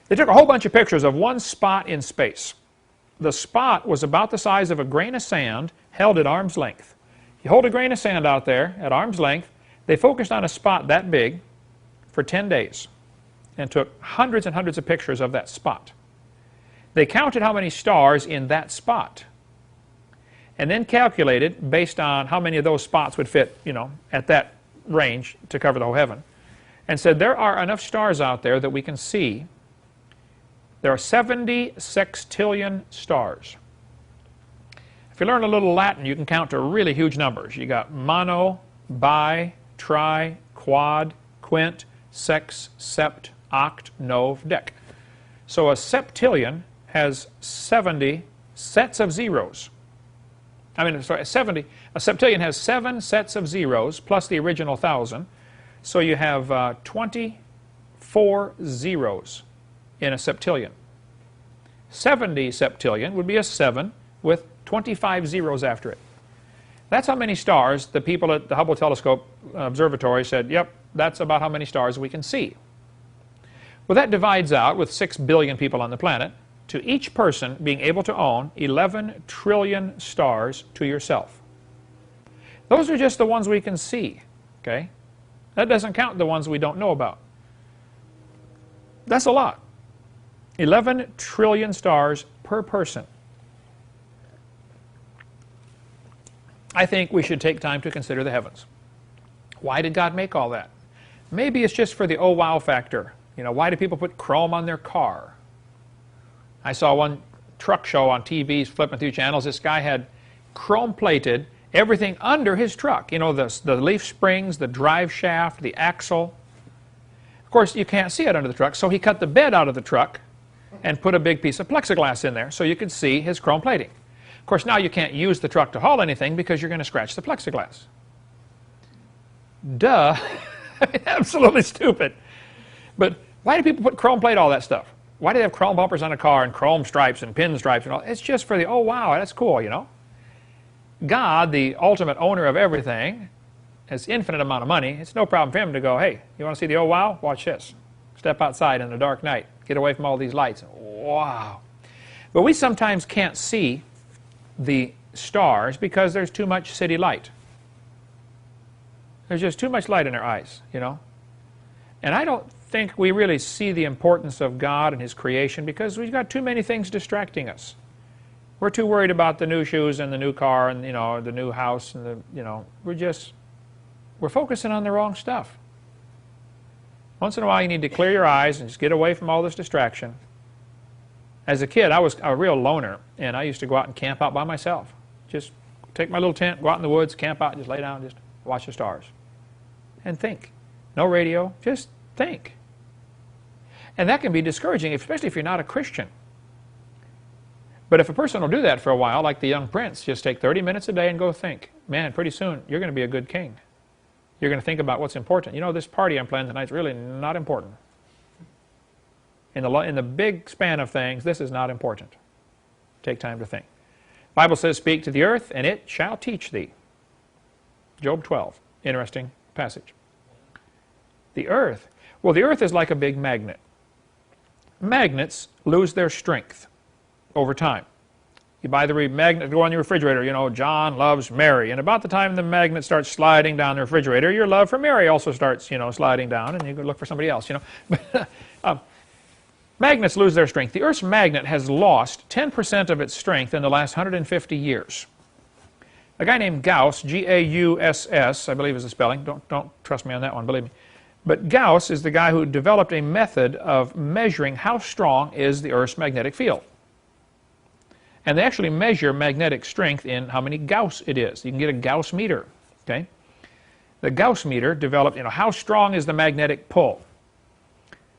They took a whole bunch of pictures of one spot in space. The spot was about the size of a grain of sand held at arm's length. You hold a grain of sand out there at arm's length. They focused on a spot that big for 10 days and took hundreds and hundreds of pictures of that spot. They counted how many stars in that spot and then calculated based on how many of those spots would fit, you know, at that range to cover the whole heaven, and said there are enough stars out there that we can see. There are 70 sextillion stars. If you learn a little Latin, you can count to really huge numbers. You got mono, bi, tri, quad, quint, sex, sept, oct, nov, dec. So a septillion has 70 sets of zeros. A septillion has 7 sets of zeros plus the original 1,000. So you have 24 zeros in a septillion. 70 septillion would be a 7 with 25 zeros after it. That's how many stars the people at the Hubble Telescope Observatory said, yep, that's about how many stars we can see. Well, that divides out, with 6 billion people on the planet, to each person being able to own 11 trillion stars to yourself. Those are just the ones we can see, okay? That doesn't count the ones we don't know about. That's a lot. 11 trillion stars per person. I think we should take time to consider the heavens. Why did God make all that? Maybe it's just for the oh wow factor. You know, why do people put chrome on their car? I saw one truck show on TV, flipping through channels. This guy had chrome plated everything under his truck. You know, the leaf springs, the drive shaft, the axle. Of course, you can't see it under the truck, so he cut the bed out of the truck and put a big piece of plexiglass in there so you could see his chrome plating. Of course, now you can't use the truck to haul anything because you're going to scratch the plexiglass. Duh. Absolutely stupid. But why do people put chrome plate, all that stuff? Why do they have chrome bumpers on a car and chrome stripes and pinstripes and all? It's just for the, oh wow, that's cool, you know. God, the ultimate owner of everything, has infinite amount of money. It's no problem for him to go, hey, you want to see the oh wow? Watch this. Step outside in the dark night. Get away from all these lights. Wow. But we sometimes can't see the stars because there's too much city light. There's just too much light in our eyes, you know. And I don't think we really see the importance of God and His creation because we've got too many things distracting us. We're too worried about the new shoes and the new car and, you know, the new house and the, you know, we're focusing on the wrong stuff. Once in a while you need to clear your eyes and just get away from all this distraction. As a kid, I was a real loner, and I used to go out and camp out by myself. Just take my little tent, go out in the woods, camp out, and just lay down and just watch the stars. And think. No radio, just think. And that can be discouraging, especially if you're not a Christian. But if a person will do that for a while, like the young prince, just take 30 minutes a day and go think. Man, pretty soon you're going to be a good king. You're going to think about what's important. You know, this party I'm planning tonight is really not important. In the big span of things, this is not important. Take time to think. The Bible says, speak to the earth, and it shall teach thee. Job 12. Interesting passage. The Earth. Well, the Earth is like a big magnet. Magnets lose their strength over time. You buy the magnet, go on your refrigerator, you know, John loves Mary. And about the time the magnet starts sliding down the refrigerator, your love for Mary also starts, you know, sliding down, and you go look for somebody else, you know. Magnets lose their strength. The Earth's magnet has lost 10% of its strength in the last 150 years. A guy named Gauss, G-A-U-S-S, I believe is the spelling. Don't trust me on that one, believe me. But Gauss is the guy who developed a method of measuring how strong is the Earth's magnetic field. And they actually measure magnetic strength in how many Gauss it is. You can get a Gauss meter, okay? The Gauss meter developed, you know, how strong is the magnetic pull?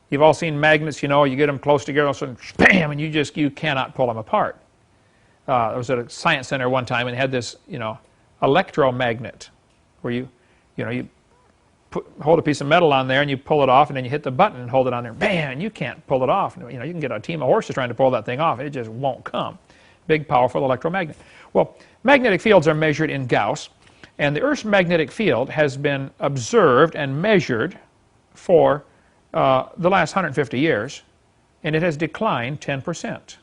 You've all seen magnets, you know, you get them close together, all of a sudden, bam, and you cannot pull them apart. I was at a science center one time and they had this, you know, electromagnet where you hold a piece of metal on there and you pull it off, and then you hit the button and hold it on there, bam, and you can't pull it off. You know, you can get a team of horses trying to pull that thing off, it just won't come. Big, powerful electromagnet. Well, magnetic fields are measured in Gauss, and the Earth's magnetic field has been observed and measured for the last 150 years, and it has declined 10%,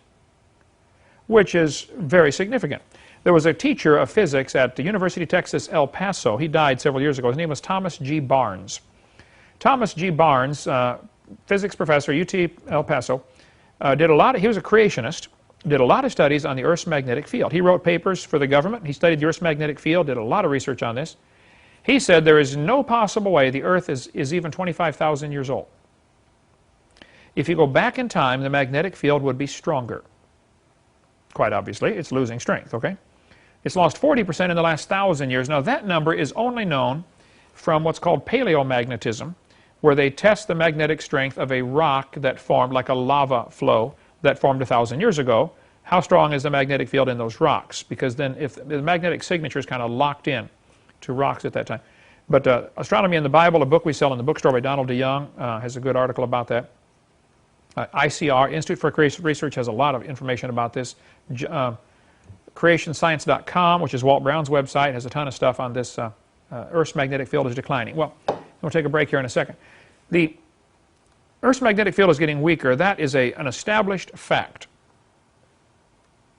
which is very significant. There was a teacher of physics at the University of Texas, El Paso. He died several years ago. His name was Thomas G. Barnes. Thomas G. Barnes, physics professor, UT El Paso, he was a creationist, did a lot of studies on the Earth's magnetic field. He wrote papers for the government. He studied the Earth's magnetic field, did a lot of research on this. He said there is no possible way the Earth is even 25,000 years old. If you go back in time, the magnetic field would be stronger. Quite obviously, it's losing strength, okay? It's lost 40% in the last 1,000 years. Now, that number is only known from what's called paleomagnetism, where they test the magnetic strength of a rock that formed, like a lava flow, that formed 1,000 years ago. How strong is the magnetic field in those rocks? Because then if the magnetic signature is kind of locked in to rocks at that time. But Astronomy in the Bible, a book we sell in the bookstore by Donald DeYoung, has a good article about that. ICR, Institute for Creation Research, has a lot of information about this. CreationScience.com, which is Walt Brown's website, has a ton of stuff on this. Earth's magnetic field is declining. Well, we'll take a break here in a second. The Earth's magnetic field is getting weaker. That is an established fact.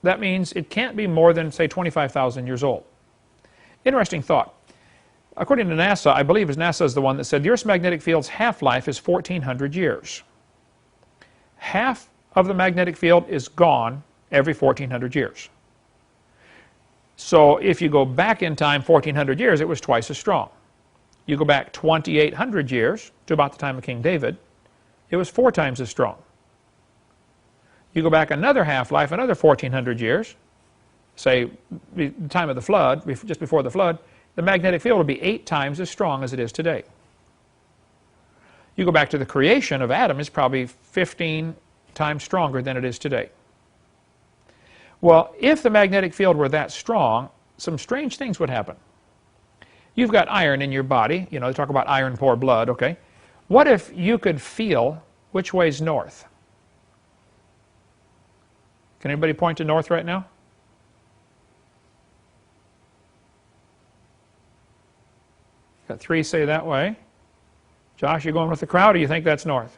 That means it can't be more than, say, 25,000 years old. Interesting thought. According to NASA, I believe NASA is the one that said the Earth's magnetic field's half-life is 1,400 years. Half of the magnetic field is gone every 1,400 years. So if you go back in time 1,400 years, it was twice as strong. You go back 2,800 years to about the time of King David, it was 4 times as strong. You go back another half-life, another 1,400 years, say the time of the flood, just before the flood, the magnetic field will be 8 times as strong as it is today. You go back to the creation of Adam, it's probably 15 times stronger than it is today. Well, if the magnetic field were that strong, some strange things would happen. You've got iron in your body, you know, they talk about iron poor blood, okay? What if you could feel which way's north? Can anybody point to north right now? Got 3 say that way. Josh, you going with the crowd, or you think that's north?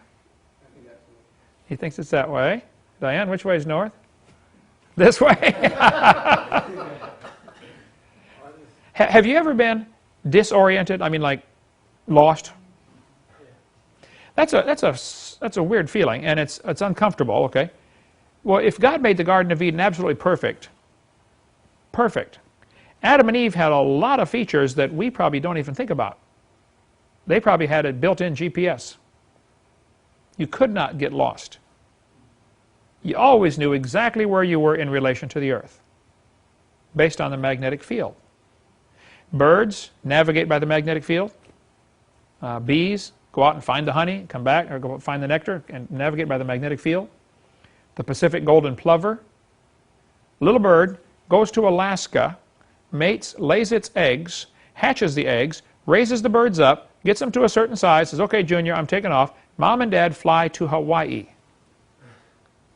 I think that's north. He thinks it's that way. Diane, which way is north? This way? Have you ever been disoriented? I mean, like lost? That's a weird feeling, and it's uncomfortable. Okay. Well, if God made the Garden of Eden absolutely perfect, Adam and Eve had a lot of features that we probably don't even think about. They probably had a built-in GPS. You could not get lost. You always knew exactly where you were in relation to the Earth, based on the magnetic field. Birds navigate by the magnetic field. Bees go out and find the honey, come back, or go find the nectar and navigate by the magnetic field. The Pacific golden plover, little bird, goes to Alaska, mates, lays its eggs, hatches the eggs, raises the birds up, gets them to a certain size, says, okay, Junior, I'm taking off. Mom and Dad fly to Hawaii.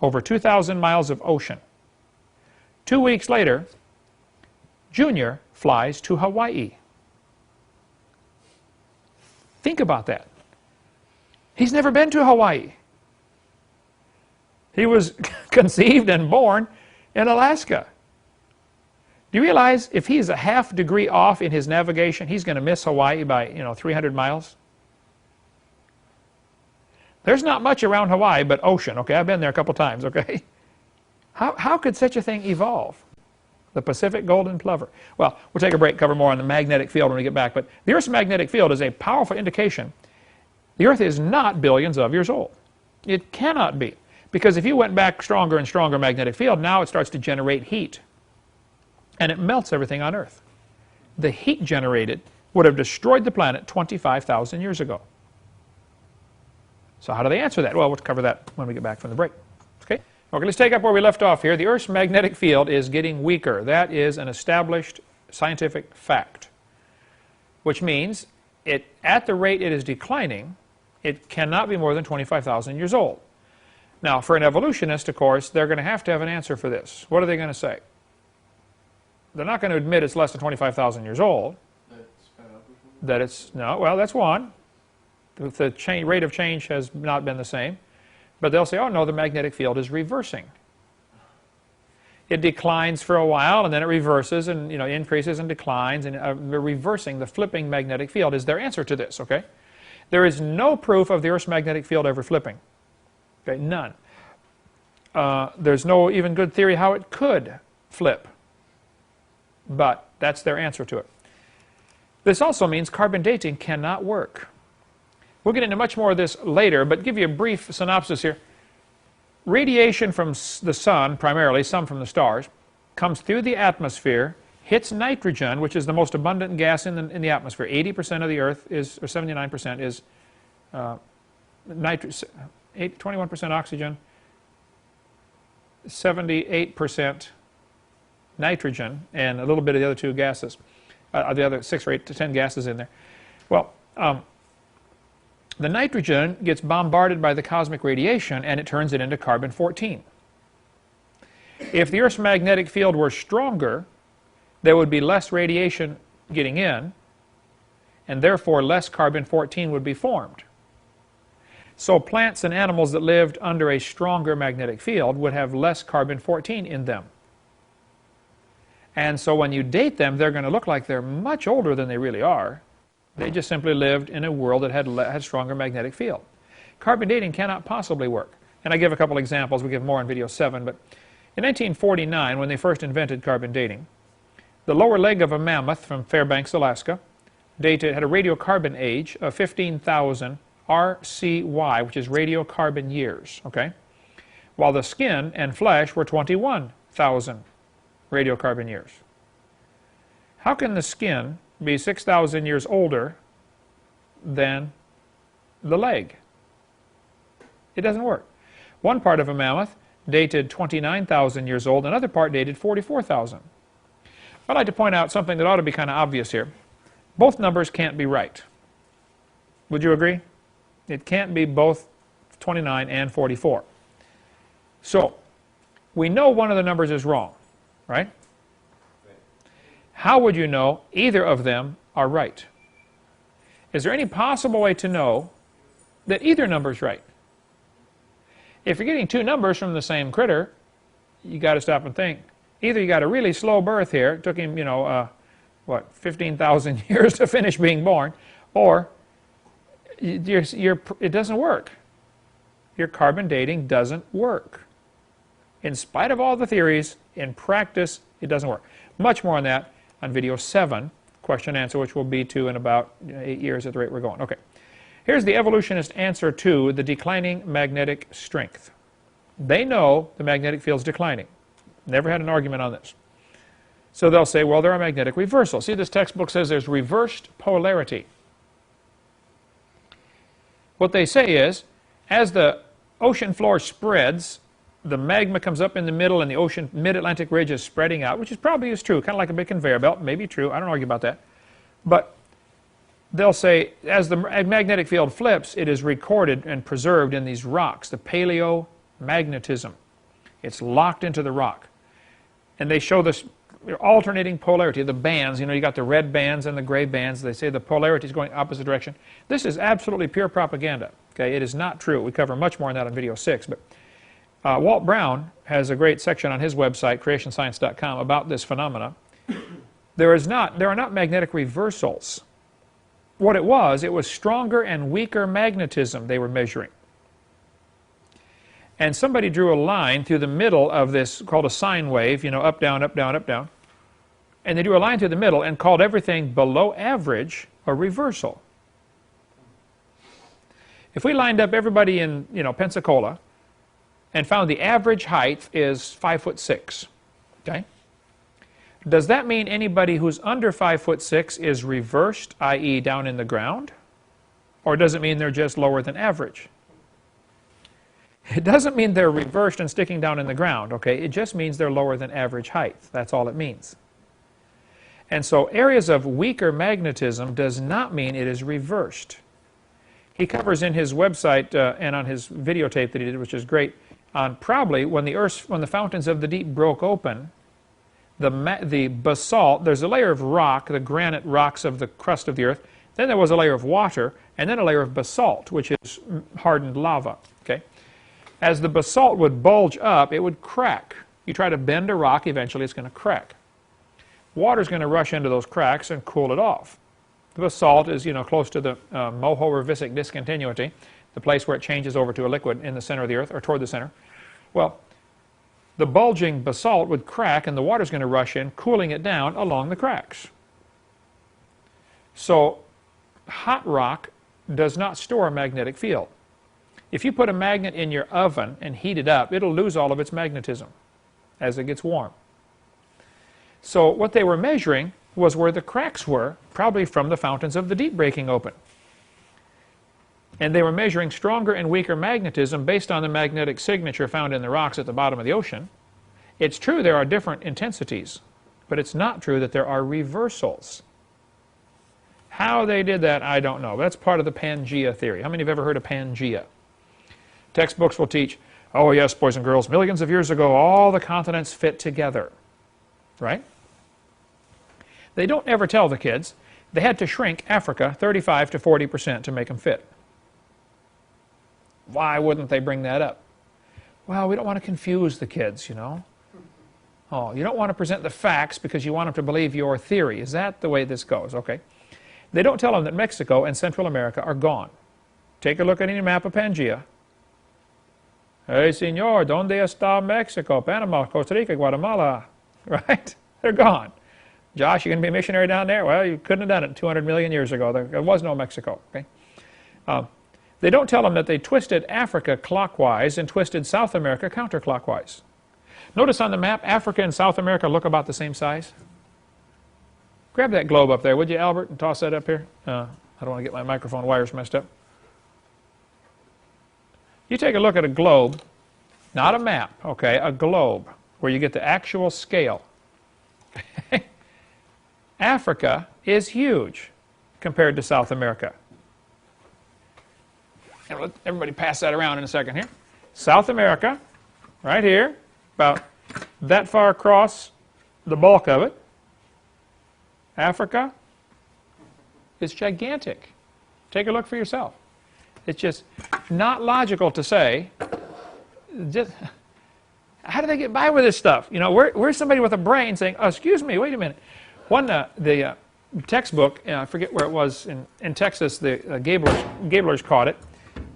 Over 2,000 miles of ocean. 2 weeks later, Junior flies to Hawaii. Think about that. He's never been to Hawaii. He was conceived and born in Alaska. Do you realize if he's a half degree off in his navigation, he's going to miss Hawaii by, 300 miles? There's not much around Hawaii but ocean, okay? I've been there a couple times, okay? How could such a thing evolve? The Pacific golden plover. Well, we'll take a break, cover more on the magnetic field when we get back, but the Earth's magnetic field is a powerful indication the Earth is not billions of years old. It cannot be, because if you went back stronger and stronger magnetic field, now it starts to generate heat, and it melts everything on Earth. The heat generated would have destroyed the planet 25,000 years ago. So how do they answer that? Well, we'll cover that when we get back from the break. Okay, let's take up where we left off here. The Earth's magnetic field is getting weaker. That is an established scientific fact, which means at the rate it is declining, it cannot be more than 25,000 years old. Now, for an evolutionist, of course, they're going to have an answer for this. What are they going to say? They're not going to admit it's less than 25,000 years old. That it's, no, well, that's one. The rate of change has not been the same. But they'll say, oh no, the magnetic field is reversing. It declines for a while, and then it reverses, and increases and declines, and reversing, the flipping magnetic field is their answer to this, okay? There is no proof of the Earth's magnetic field ever flipping. Okay, none. There's no even good theory how it could flip. But that's their answer to it. This also means carbon dating cannot work. We'll get into much more of this later, but give you a brief synopsis here. Radiation from the sun, primarily, some from the stars, comes through the atmosphere, hits nitrogen, which is the most abundant gas in the atmosphere. 80% of the Earth is, or 79% is 21% oxygen, 78% nitrogen, and a little bit of the other two gases, the other 6 or 8 to 10 gases in there. Well, the nitrogen gets bombarded by the cosmic radiation, and it turns it into carbon-14. If the Earth's magnetic field were stronger, there would be less radiation getting in, and therefore less carbon-14 would be formed. So plants and animals that lived under a stronger magnetic field would have less carbon-14 in them. And so when you date them, they're going to look like they're much older than they really are. They just simply lived in a world that had stronger magnetic field. Carbon dating cannot possibly work. And I give a couple examples. We give more in video 7. But in 1949, when they first invented carbon dating, the lower leg of a mammoth from Fairbanks, Alaska, had a radiocarbon age of 15,000 RCY, which is radiocarbon years. Okay? While the skin and flesh were 21,000 radiocarbon years. How can the skin be 6,000 years older than the leg? It doesn't work. One part of a mammoth dated 29,000 years old, another part dated 44,000. I'd like to point out something that ought to be kind of obvious here. Both numbers can't be right. Would you agree? It can't be both 29 and 44. So, we know one of the numbers is wrong, right? How would you know either of them are right? Is there any possible way to know that either number is right? If you're getting two numbers from the same critter, you got to stop and think. Either you got a really slow birth here, it took him, 15,000 years to finish being born, or it doesn't work. Your carbon dating doesn't work. In spite of all the theories, in practice, it doesn't work. Much more on that on video 7, question and answer, which will be to in about 8 years at the rate we're going. Okay, here's the evolutionist answer to the declining magnetic strength. They know the magnetic field's declining. Never had an argument on this. So they'll say, well, there are magnetic reversals. See, this textbook says there's reversed polarity. What they say is, as the ocean floor spreads, the magma comes up in the middle and the ocean mid-Atlantic ridge is spreading out, which is probably true, kind of like a big conveyor belt, maybe true, I don't argue about that. But they'll say, as the magnetic field flips, it is recorded and preserved in these rocks, the paleomagnetism. It's locked into the rock. And they show this alternating polarity, the bands, you got the red bands and the gray bands. They say the polarity is going opposite direction. This is absolutely pure propaganda. Okay, it is not true. We cover much more on that on video 6. But Walt Brown has a great section on his website, creationscience.com, about this phenomena. There are not magnetic reversals. What it was stronger and weaker magnetism they were measuring. And somebody drew a line through the middle of this called a sine wave, you know, up, down, up, down, up, down. And they drew a line through the middle and called everything below average a reversal. If we lined up everybody in, you know, Pensacola and found the average height is 5'6", okay? Does that mean anybody who's under 5'6" is reversed, i.e. down in the ground? Or does it mean they're just lower than average? It doesn't mean they're reversed and sticking down in the ground, okay? It just means they're lower than average height. That's all it means. And so areas of weaker magnetism does not mean it is reversed. He covers in his website and on his videotape that he did, which is great, on probably when the fountains of the deep broke open, the basalt, there's a layer of rock, the granite rocks of the crust of the earth, then there was a layer of water, and then a layer of basalt, which is hardened lava, okay? As the basalt would bulge up, it would crack. You try to bend a rock, eventually it's going to crack. Water's going to rush into those cracks and cool it off. The basalt is, you know, close to the Moho-Revisic discontinuity, the place where it changes over to a liquid in the center of the earth, or toward the center. Well, the bulging basalt would crack and the water's going to rush in, cooling it down along the cracks. So hot rock does not store a magnetic field. If you put a magnet in your oven and heat it up, it'll lose all of its magnetism as it gets warm. So what they were measuring was where the cracks were, probably from the fountains of the deep breaking open. And they were measuring stronger and weaker magnetism based on the magnetic signature found in the rocks at the bottom of the ocean. It's true there are different intensities, but it's not true that there are reversals. How they did that, I don't know. That's part of the Pangea theory. How many have ever heard of Pangea? Textbooks will teach, oh yes, boys and girls, millions of years ago, all the continents fit together. Right? They don't ever tell the kids they had to shrink Africa 35 to 40% to make them fit. Why wouldn't they bring that up? Well, we don't want to confuse the kids, you know. Oh, you don't want to present the facts because you want them to believe your theory. Is that the way this goes? Okay. They don't tell them that Mexico and Central America are gone. Take a look at any map of Pangea. Hey, señor, ¿dónde está Mexico? Panama, Costa Rica, Guatemala. Right? They're gone. Josh, you going to be a missionary down there? Well, you couldn't have done it 200 million years ago. There was no Mexico. Okay? They don't tell them that they twisted Africa clockwise and twisted South America counterclockwise. Notice on the map, Africa and South America look about the same size. Grab that globe up there, would you, Albert, and toss that up here? I don't want to get my microphone wires messed up. You take a look at a globe, not a map, okay, a globe, where you get the actual scale. Africa is huge compared to South America. And let everybody pass that around in a second here. South America, right here, about that far across the bulk of it. Africa is gigantic. Take a look for yourself. It's just not logical to say, just, how do they get by with this stuff? You know, where's somebody with a brain saying, oh, excuse me, wait a minute. The textbook, I forget where it was, in Texas, the Gablers caught it.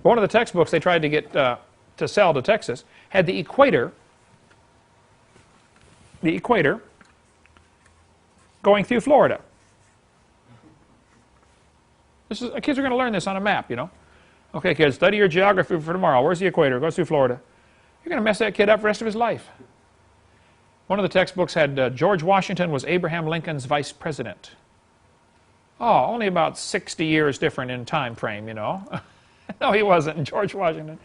One of the textbooks they tried to get to sell to Texas had the equator going through Florida. Kids are going to learn this on a map, you know. Okay, kids, study your geography for tomorrow. Where's the equator? It goes through Florida. You're going to mess that kid up the rest of his life. One of the textbooks had George Washington was Abraham Lincoln's vice president. Oh, only about 60 years different in time frame, you know. No, he wasn't, George Washington.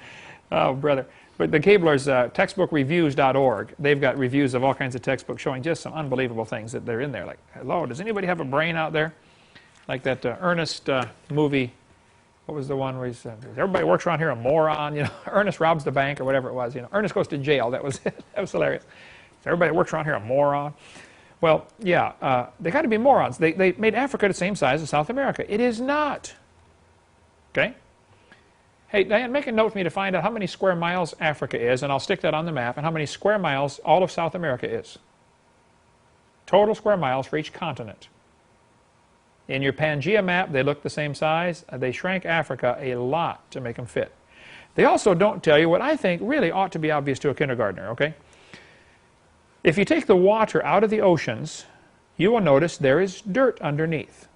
Oh, brother. But the Gablers, textbookreviews.org, they've got reviews of all kinds of textbooks showing just some unbelievable things that they're in there. Like, hello, does anybody have a brain out there? Like that Ernest movie, what was the one where he said, everybody works around here a moron, you know, Ernest robs the bank or whatever it was, you know. Ernest goes to jail, that was it. That was hilarious. So everybody works around here a moron. Well, yeah, they got to be morons. They made Africa the same size as South America. It is not. Okay? Hey, Diane, make a note for me to find out how many square miles Africa is, and I'll stick that on the map, and how many square miles all of South America is. Total square miles for each continent. In your Pangea map, they look the same size. They shrank Africa a lot to make them fit. They also don't tell you what I think really ought to be obvious to a kindergartner, okay? If you take the water out of the oceans, you will notice there is dirt underneath.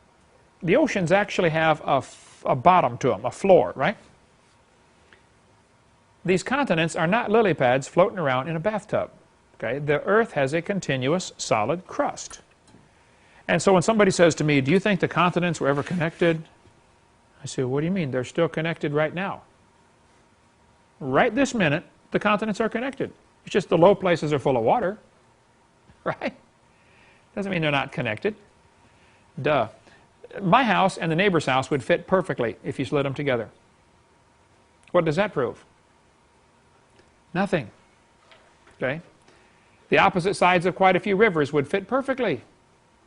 The oceans actually have a bottom to them, a floor, right? These continents are not lily pads floating around in a bathtub. Okay? The Earth has a continuous solid crust. And so when somebody says to me, do you think the continents were ever connected? I say, what do you mean? They're still connected right now. Right this minute, the continents are connected. It's just the low places are full of water. Right? Doesn't mean they're not connected. Duh. My house and the neighbor's house would fit perfectly if you slid them together. What does that prove? Nothing. Okay? The opposite sides of quite a few rivers would fit perfectly.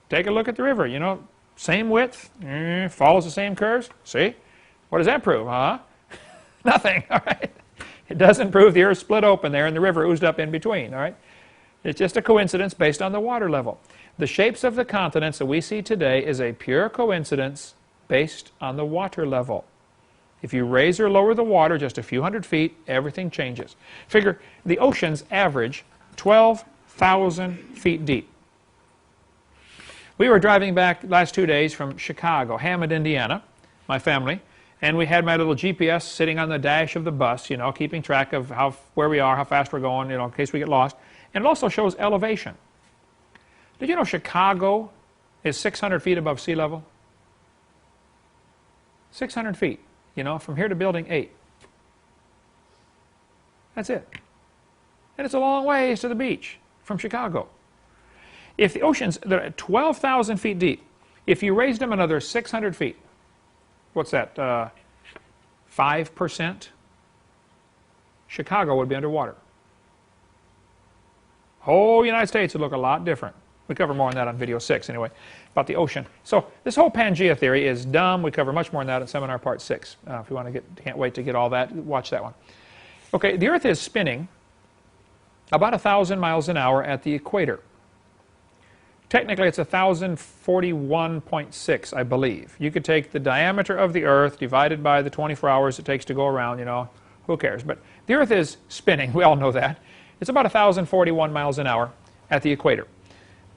Take a look at the river. You know, same width, follows the same curves. See? What does that prove, huh? Nothing, all right? It doesn't prove the earth split open there and the river oozed up in between, all right? It's just a coincidence based on the water level. The shapes of the continents that we see today is a pure coincidence based on the water level. If you raise or lower the water just a few hundred feet, everything changes. Figure the oceans average 12,000 feet deep. We were driving back last 2 days from Chicago, Hammond, Indiana, my family, and we had my little GPS sitting on the dash of the bus, you know, keeping track of where we are, how fast we're going, you know, in case we get lost. And it also shows elevation. Did you know Chicago is 600 feet above sea level? 600 feet. You know, from here to building 8. That's it. And it's a long ways to the beach from Chicago. If the oceans, they're at 12,000 feet deep, if you raised them another 600 feet, what's that, 5%? Chicago would be underwater. Whole United States would look a lot different. We cover more on that on video 6 anyway, about the ocean. So this whole Pangea theory is dumb. We cover much more on that in seminar part 6. If you want to can't wait to get all that, watch that one. Okay, the Earth is spinning about 1,000 miles an hour at the equator. Technically it's 1,041.6, I believe. You could take the diameter of the Earth divided by the 24 hours it takes to go around, you know, who cares? But the Earth is spinning, we all know that. It's about 1,041 miles an hour at the equator.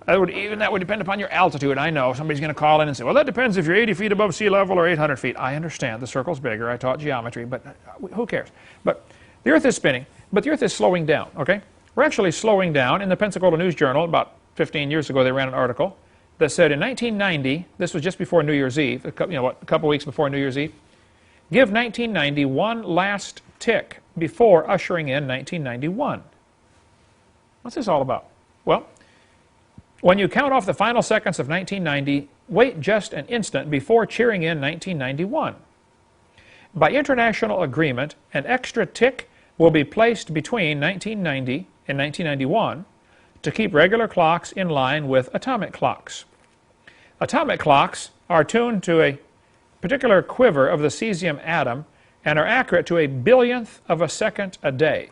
That would depend upon your altitude. I know somebody's going to call in and say, well, that depends if you're 80 feet above sea level or 800 feet. I understand. The circle's bigger. I taught geometry, but who cares? But the Earth is spinning, but the Earth is slowing down, okay? We're actually slowing down. In the Pensacola News Journal, about 15 years ago, they ran an article that said in 1990, this was just before New Year's Eve, a couple weeks before New Year's Eve, give 1990 one last tick before ushering in 1991. What's this all about? Well, when you count off the final seconds of 1990, wait just an instant before cheering in 1991. By international agreement, an extra tick will be placed between 1990 and 1991 to keep regular clocks in line with atomic clocks. Atomic clocks are tuned to a particular quiver of the cesium atom and are accurate to a billionth of a second a day.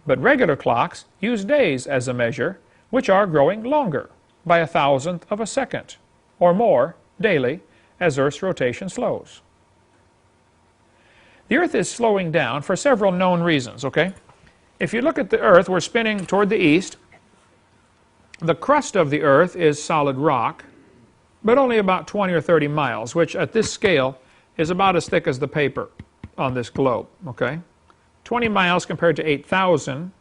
But regular clocks use days as a measure, which are growing longer by 1,000th of a second or more daily as Earth's rotation slows. The Earth is slowing down for several known reasons, okay? If you look at the Earth, we're spinning toward the east. The crust of the Earth is solid rock, but only about 20 or 30 miles, which at this scale is about as thick as the paper on this globe, okay? 20 miles compared to 8,000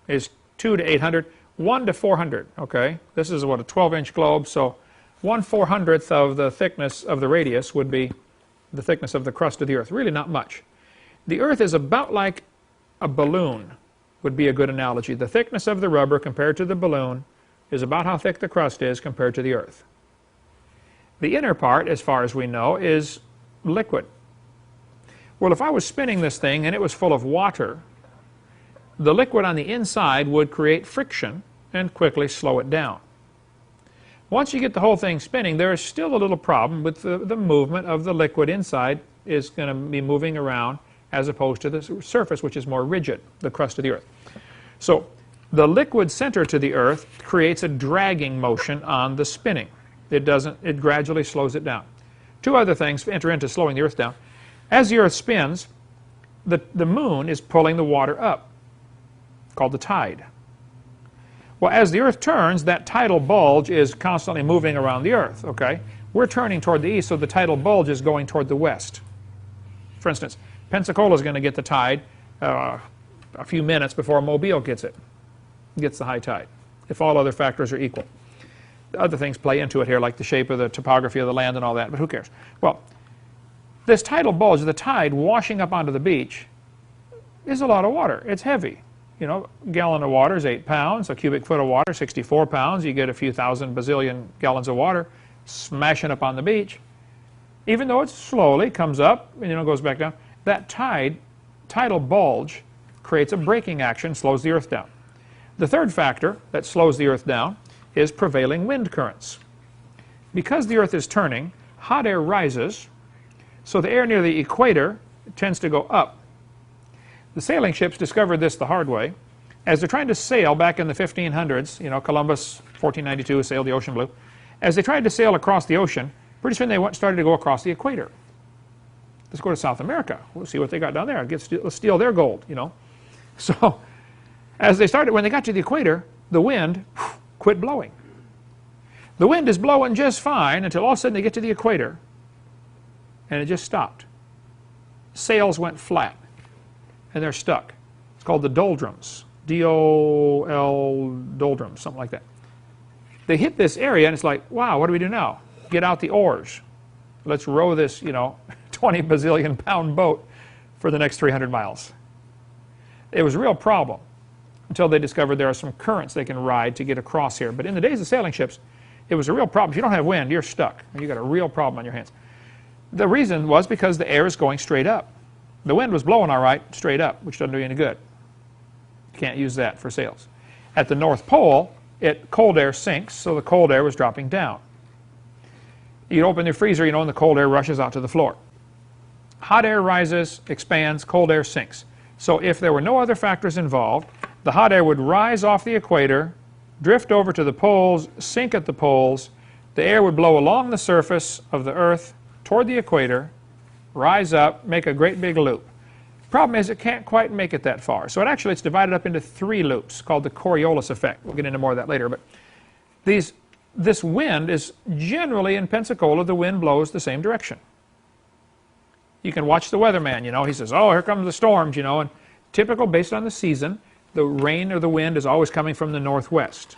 is 2 to 800, 1 to 400, okay? This is what, a 12-inch globe, so 1/400th of the thickness of the radius would be the thickness of the crust of the Earth. Really not much. The Earth is about like a balloon, would be a good analogy. The thickness of the rubber compared to the balloon is about how thick the crust is compared to the Earth. The inner part, as far as we know, is liquid. Well, if I was spinning this thing and it was full of water, the liquid on the inside would create friction and quickly slow it down. Once you get the whole thing spinning, there is still a little problem with the movement of the liquid inside is going to be moving around as opposed to the surface, which is more rigid, the crust of the Earth. So the liquid center to the Earth creates a dragging motion on the spinning. It gradually slows it down. Two other things enter into slowing the Earth down. As the Earth spins, the moon is pulling the water up, called the tide. Well, as the Earth turns, that tidal bulge is constantly moving around the Earth, okay? We're turning toward the east, so the tidal bulge is going toward the west. For instance, Pensacola is going to get the tide a few minutes before Mobile gets the high tide, if all other factors are equal. Other things play into it here, like the shape of the topography of the land and all that, but who cares? Well, this tidal bulge, the tide washing up onto the beach, is a lot of water. It's heavy. You know, a gallon of water is 8 pounds, a cubic foot of water, 64 pounds. You get a few thousand bazillion gallons of water smashing up on the beach. Even though it slowly comes up and, you know, goes back down, that tidal bulge creates a braking action, slows the Earth down. The third factor that slows the Earth down is prevailing wind currents. Because the Earth is turning, hot air rises, so the air near the equator tends to go up. The sailing ships discovered this the hard way. As they're trying to sail back in the 1500s, you know, Columbus, 1492, sailed the ocean blue. As they tried to sail across the ocean, pretty soon they started to go across the equator. Let's go to South America. We'll see what they got down there. Let's steal their gold, you know. So, when they got to the equator, the wind quit blowing. The wind is blowing just fine until all of a sudden they get to the equator, and it just stopped. Sails went flat, and they're stuck. It's called the doldrums. D-O-L doldrums, something like that. They hit this area, and it's like, wow, what do we do now? Get out the oars. Let's row this, you know, 20 bazillion pound boat for the next 300 miles. It was a real problem until they discovered there are some currents they can ride to get across here. But in the days of sailing ships, it was a real problem. If you don't have wind, you're stuck. You got a real problem on your hands. The reason was because the air is going straight up. The wind was blowing all right straight up, which doesn't do you any good. You can't use that for sails. At the North Pole, cold air sinks, so the cold air was dropping down. You open your freezer, you know, and the cold air rushes out to the floor. Hot air rises, expands, cold air sinks. So if there were no other factors involved, the hot air would rise off the equator, drift over to the poles, sink at the poles. The air would blow along the surface of the Earth toward the equator, rise up, make a great big loop. Problem is, it can't quite make it that far. So it's divided up into 3 loops called the Coriolis effect. We'll get into more of that later. But this wind is generally in Pensacola, the wind blows the same direction. You can watch the weatherman, you know, he says, oh, here comes the storms, you know, and typical based on the season, the rain or the wind is always coming from the northwest,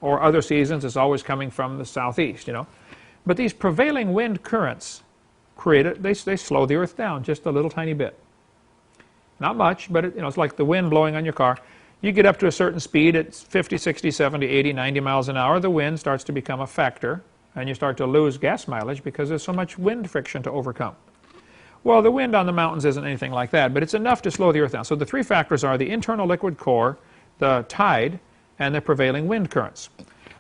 or other seasons it's always coming from the southeast, you know. But these prevailing wind currents they slow the Earth down just a little tiny bit. Not much, but it's like the wind blowing on your car. You get up to a certain speed, it's 50, 60, 70, 80, 90 miles an hour, the wind starts to become a factor, and you start to lose gas mileage because there's so much wind friction to overcome. Well, the wind on the mountains isn't anything like that, but it's enough to slow the Earth down. So the 3 factors are the internal liquid core, the tide, and the prevailing wind currents.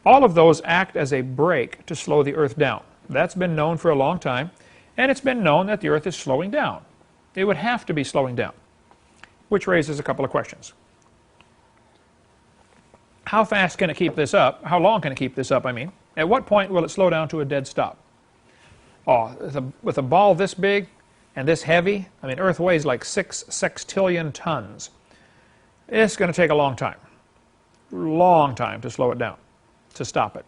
All of those act as a brake to slow the Earth down. That's been known for a long time, and it's been known that the Earth is slowing down. It would have to be slowing down, which raises a couple of questions. How fast can it keep this up? How long can it keep this up, I mean? At what point will it slow down to a dead stop? Oh, with a ball this big and this heavy, I mean, Earth weighs like 6 sextillion tons. It's going to take a long time to slow it down, to stop it.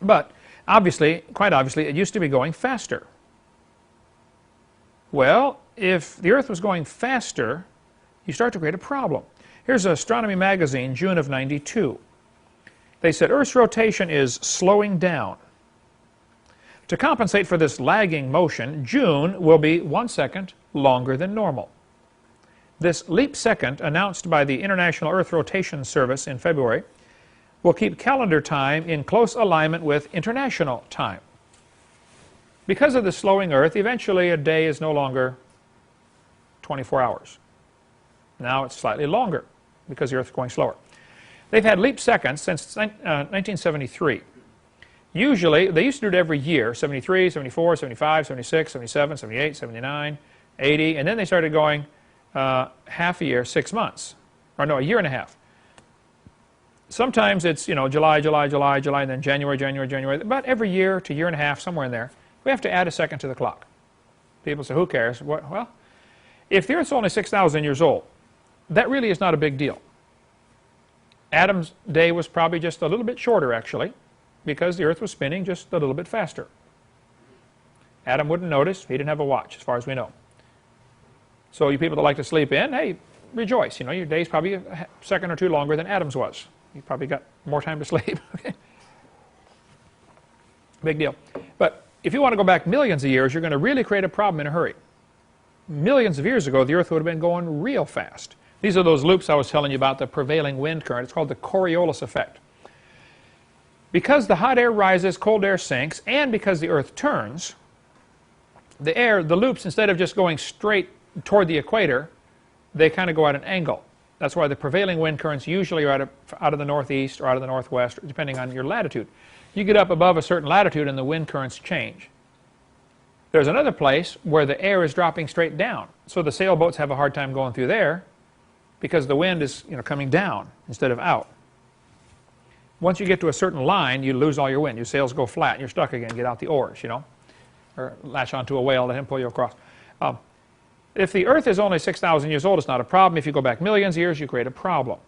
But obviously, quite obviously, it used to be going faster. Well, if the Earth was going faster, you start to create a problem. Here's Astronomy Magazine, June of '92. They said Earth's rotation is slowing down. To compensate for this lagging motion, June will be 1 second longer than normal. This leap second, announced by the International Earth Rotation Service in February, will keep calendar time in close alignment with international time. Because of the slowing Earth, eventually a day is no longer 24 hours. Now it's slightly longer because the Earth is going slower. They've had leap seconds since 1973. Usually, they used to do it every year, 73, 74, 75, 76, 77, 78, 79, 80, and then they started going half a year, 6 months. Or no, a year and a half. Sometimes it's, July, July, July, July, and then January, January, January. About every year to year and a half, somewhere in there, we have to add a second to the clock. People say, who cares? Well, if the Earth's only 6,000 years old, that really is not a big deal. Adam's day was probably just a little bit shorter, actually, because the Earth was spinning just a little bit faster. Adam wouldn't notice. He didn't have a watch, as far as we know. So you people that like to sleep in, hey, rejoice. Your day's probably a second or two longer than Adam's was. You probably got more time to sleep. Big deal. But if you want to go back millions of years, you're going to really create a problem in a hurry. Millions of years ago, the Earth would have been going real fast. These are those loops I was telling you about, the prevailing wind current. It's called the Coriolis effect. Because the hot air rises, cold air sinks, and because the Earth turns, the loops, instead of just going straight toward the equator, they kind of go at an angle. That's why the prevailing wind currents usually are out of the northeast or out of the northwest, depending on your latitude. You get up above a certain latitude and the wind currents change. There's another place where the air is dropping straight down. So the sailboats have a hard time going through there because the wind is coming down instead of out. Once you get to a certain line, you lose all your wind. Your sails go flat and you're stuck again. Get out the oars, or latch onto a whale, let him pull you across. If the Earth is only 6,000 years old, it's not a problem. If you go back millions of years, you create a problem.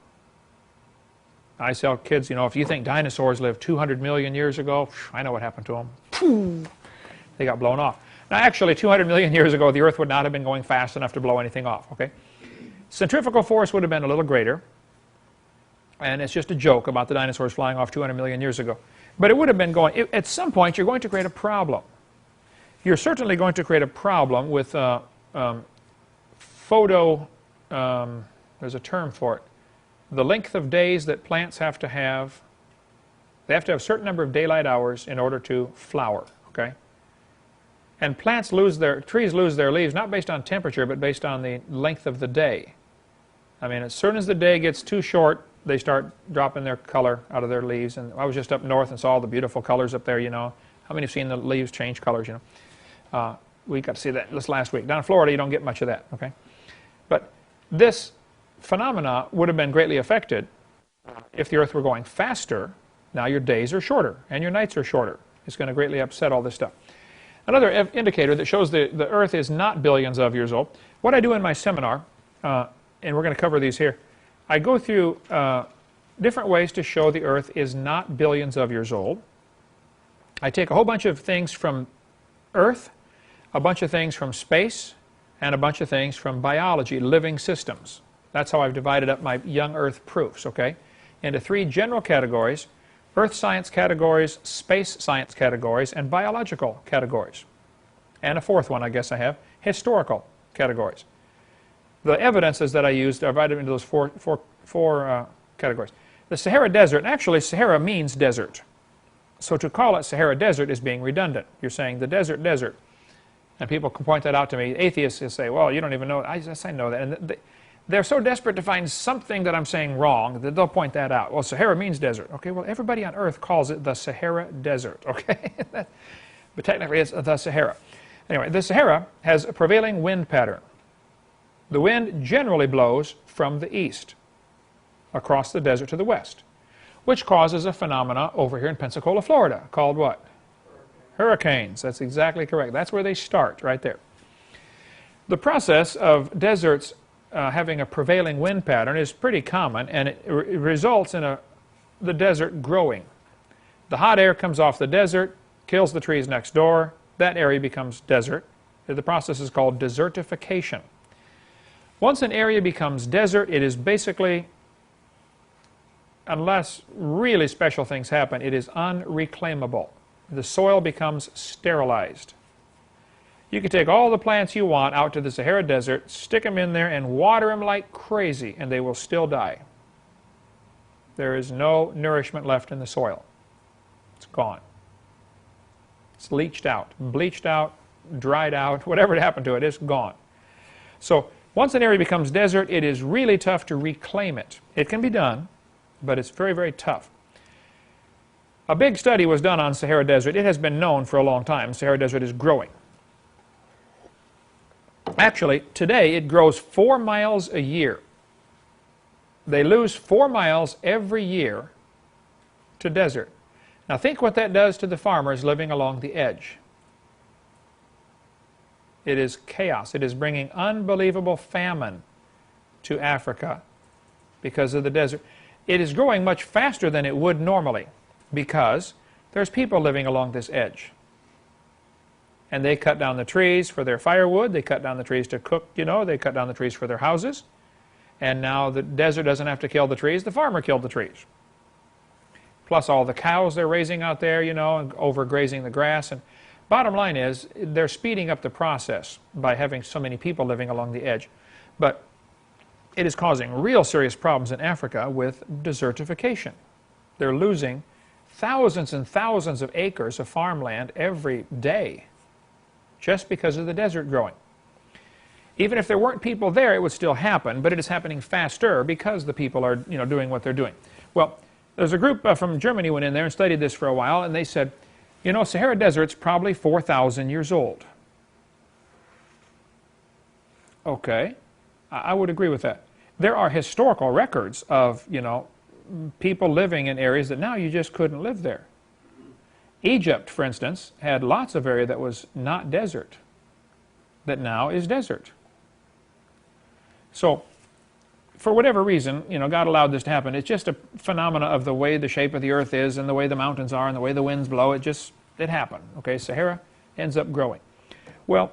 I tell kids, if you think dinosaurs lived 200 million years ago, I know what happened to them. They got blown off. Now, actually, 200 million years ago, the Earth would not have been going fast enough to blow anything off, okay? Centrifugal force would have been a little greater. And it's just a joke about the dinosaurs flying off 200 million years ago. But it would have been going, at some point, you're going to create a problem. You're certainly going to create a problem with there's a term for it. The length of days that plants have to have, they have to have a certain number of daylight hours in order to flower, okay? And trees lose their leaves not based on temperature, but based on the length of the day. I mean, as soon as the day gets too short, they start dropping their color out of their leaves. And I was just up north and saw all the beautiful colors up there, How many have seen the leaves change colors, We got to see that this last week. Down in Florida, you don't get much of that, okay? But this phenomena would have been greatly affected if the Earth were going faster. Now your days are shorter and your nights are shorter. It's going to greatly upset all this stuff. Another indicator that shows the Earth is not billions of years old. What I do in my seminar, and we're going to cover these here, I go through different ways to show the Earth is not billions of years old. I take a whole bunch of things from Earth, a bunch of things from space, and a bunch of things from biology, living systems. That's how I've divided up my young Earth proofs, okay? Into 3 general categories: Earth science categories, space science categories, and biological categories. And a 4th one, I guess I have, historical categories. The evidences that I used are divided into those four categories. The Sahara Desert, and actually Sahara means desert. So to call it Sahara Desert is being redundant. You're saying the desert, desert. And people can point that out to me. Atheists will say, well, you don't even know. I know that. And they're so desperate to find something that I'm saying wrong that they'll point that out. Well, Sahara means desert. Okay, well, everybody on Earth calls it the Sahara Desert, okay? But technically it's the Sahara. Anyway, the Sahara has a prevailing wind pattern. The wind generally blows from the east across the desert to the west, which causes a phenomena over here in Pensacola, Florida, called what? Hurricanes. That's exactly correct. That's where they start, right there. The process of deserts having a prevailing wind pattern is pretty common, and it results in the desert growing. The hot air comes off the desert, kills the trees next door. That area becomes desert. The process is called desertification. Once an area becomes desert, it is basically, unless really special things happen, it is unreclaimable. The soil becomes sterilized. You can take all the plants you want out to the Sahara Desert, stick them in there, and water them like crazy, and they will still die. There is no nourishment left in the soil. It's gone. It's leached out, bleached out, dried out, whatever happened to it, it's gone. So once an area becomes desert, it is really tough to reclaim it. It can be done, but it's very, very tough. A big study was done on Sahara Desert. It has been known for a long time. Sahara Desert is growing. Actually, today it grows 4 miles a year. They lose 4 miles every year to desert. Now think what that does to the farmers living along the edge. It is chaos. It is bringing unbelievable famine to Africa because of the desert. It is growing much faster than it would normally because there's people living along this edge. And they cut down the trees for their firewood. They cut down the trees to cook, you know. They cut down the trees for their houses. And now the desert doesn't have to kill the trees. The farmer killed the trees. Plus all the cows they're raising out there, you know, and overgrazing the grass. And bottom line is, they're speeding up the process by having so many people living along the edge. But it is causing real serious problems in Africa with desertification. They're losing thousands and thousands of acres of farmland every day just because of the desert growing. Even if there weren't people there, it would still happen, but it is happening faster because the people are, you know, doing what they're doing. Well, there's a group from Germany went in there and studied this for a while, and they said, you know, Sahara Desert's probably 4,000 years old. Okay, I would agree with that. There are historical records of, you know, people living in areas that now you just couldn't live there. Egypt, for instance, had lots of area that was not desert, that now is desert. So, for whatever reason, you know, God allowed this to happen. It's just a phenomena of the way the shape of the earth is and the way the mountains are and the way the winds blow. It happened. Okay, Sahara ends up growing. Well,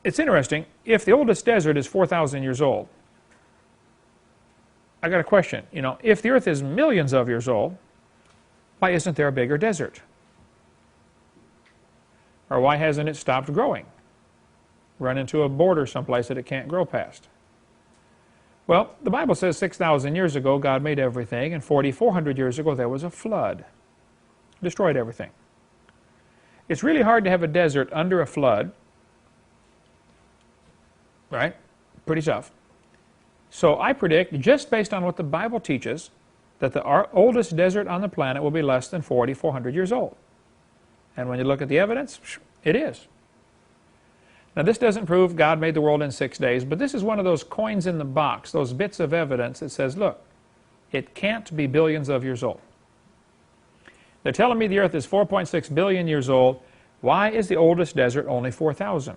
it's interesting. If the oldest desert is 4,000 years old, I got a question. You know, if the earth is millions of years old, why isn't there a bigger desert? Or why hasn't it stopped growing? Run into a border someplace that it can't grow past. Well, the Bible says 6,000 years ago God made everything, and 4,400 years ago there was a flood. Destroyed everything. It's really hard to have a desert under a flood, right? Pretty tough. So I predict, just based on what the Bible teaches, that the oldest desert on the planet will be less than 4,400 years old. And when you look at the evidence, it is. Now this doesn't prove God made the world in 6 days, but this is one of those coins in the box, those bits of evidence that says, look, it can't be billions of years old. They're telling me the earth is 4.6 billion years old. Why is the oldest desert only 4,000?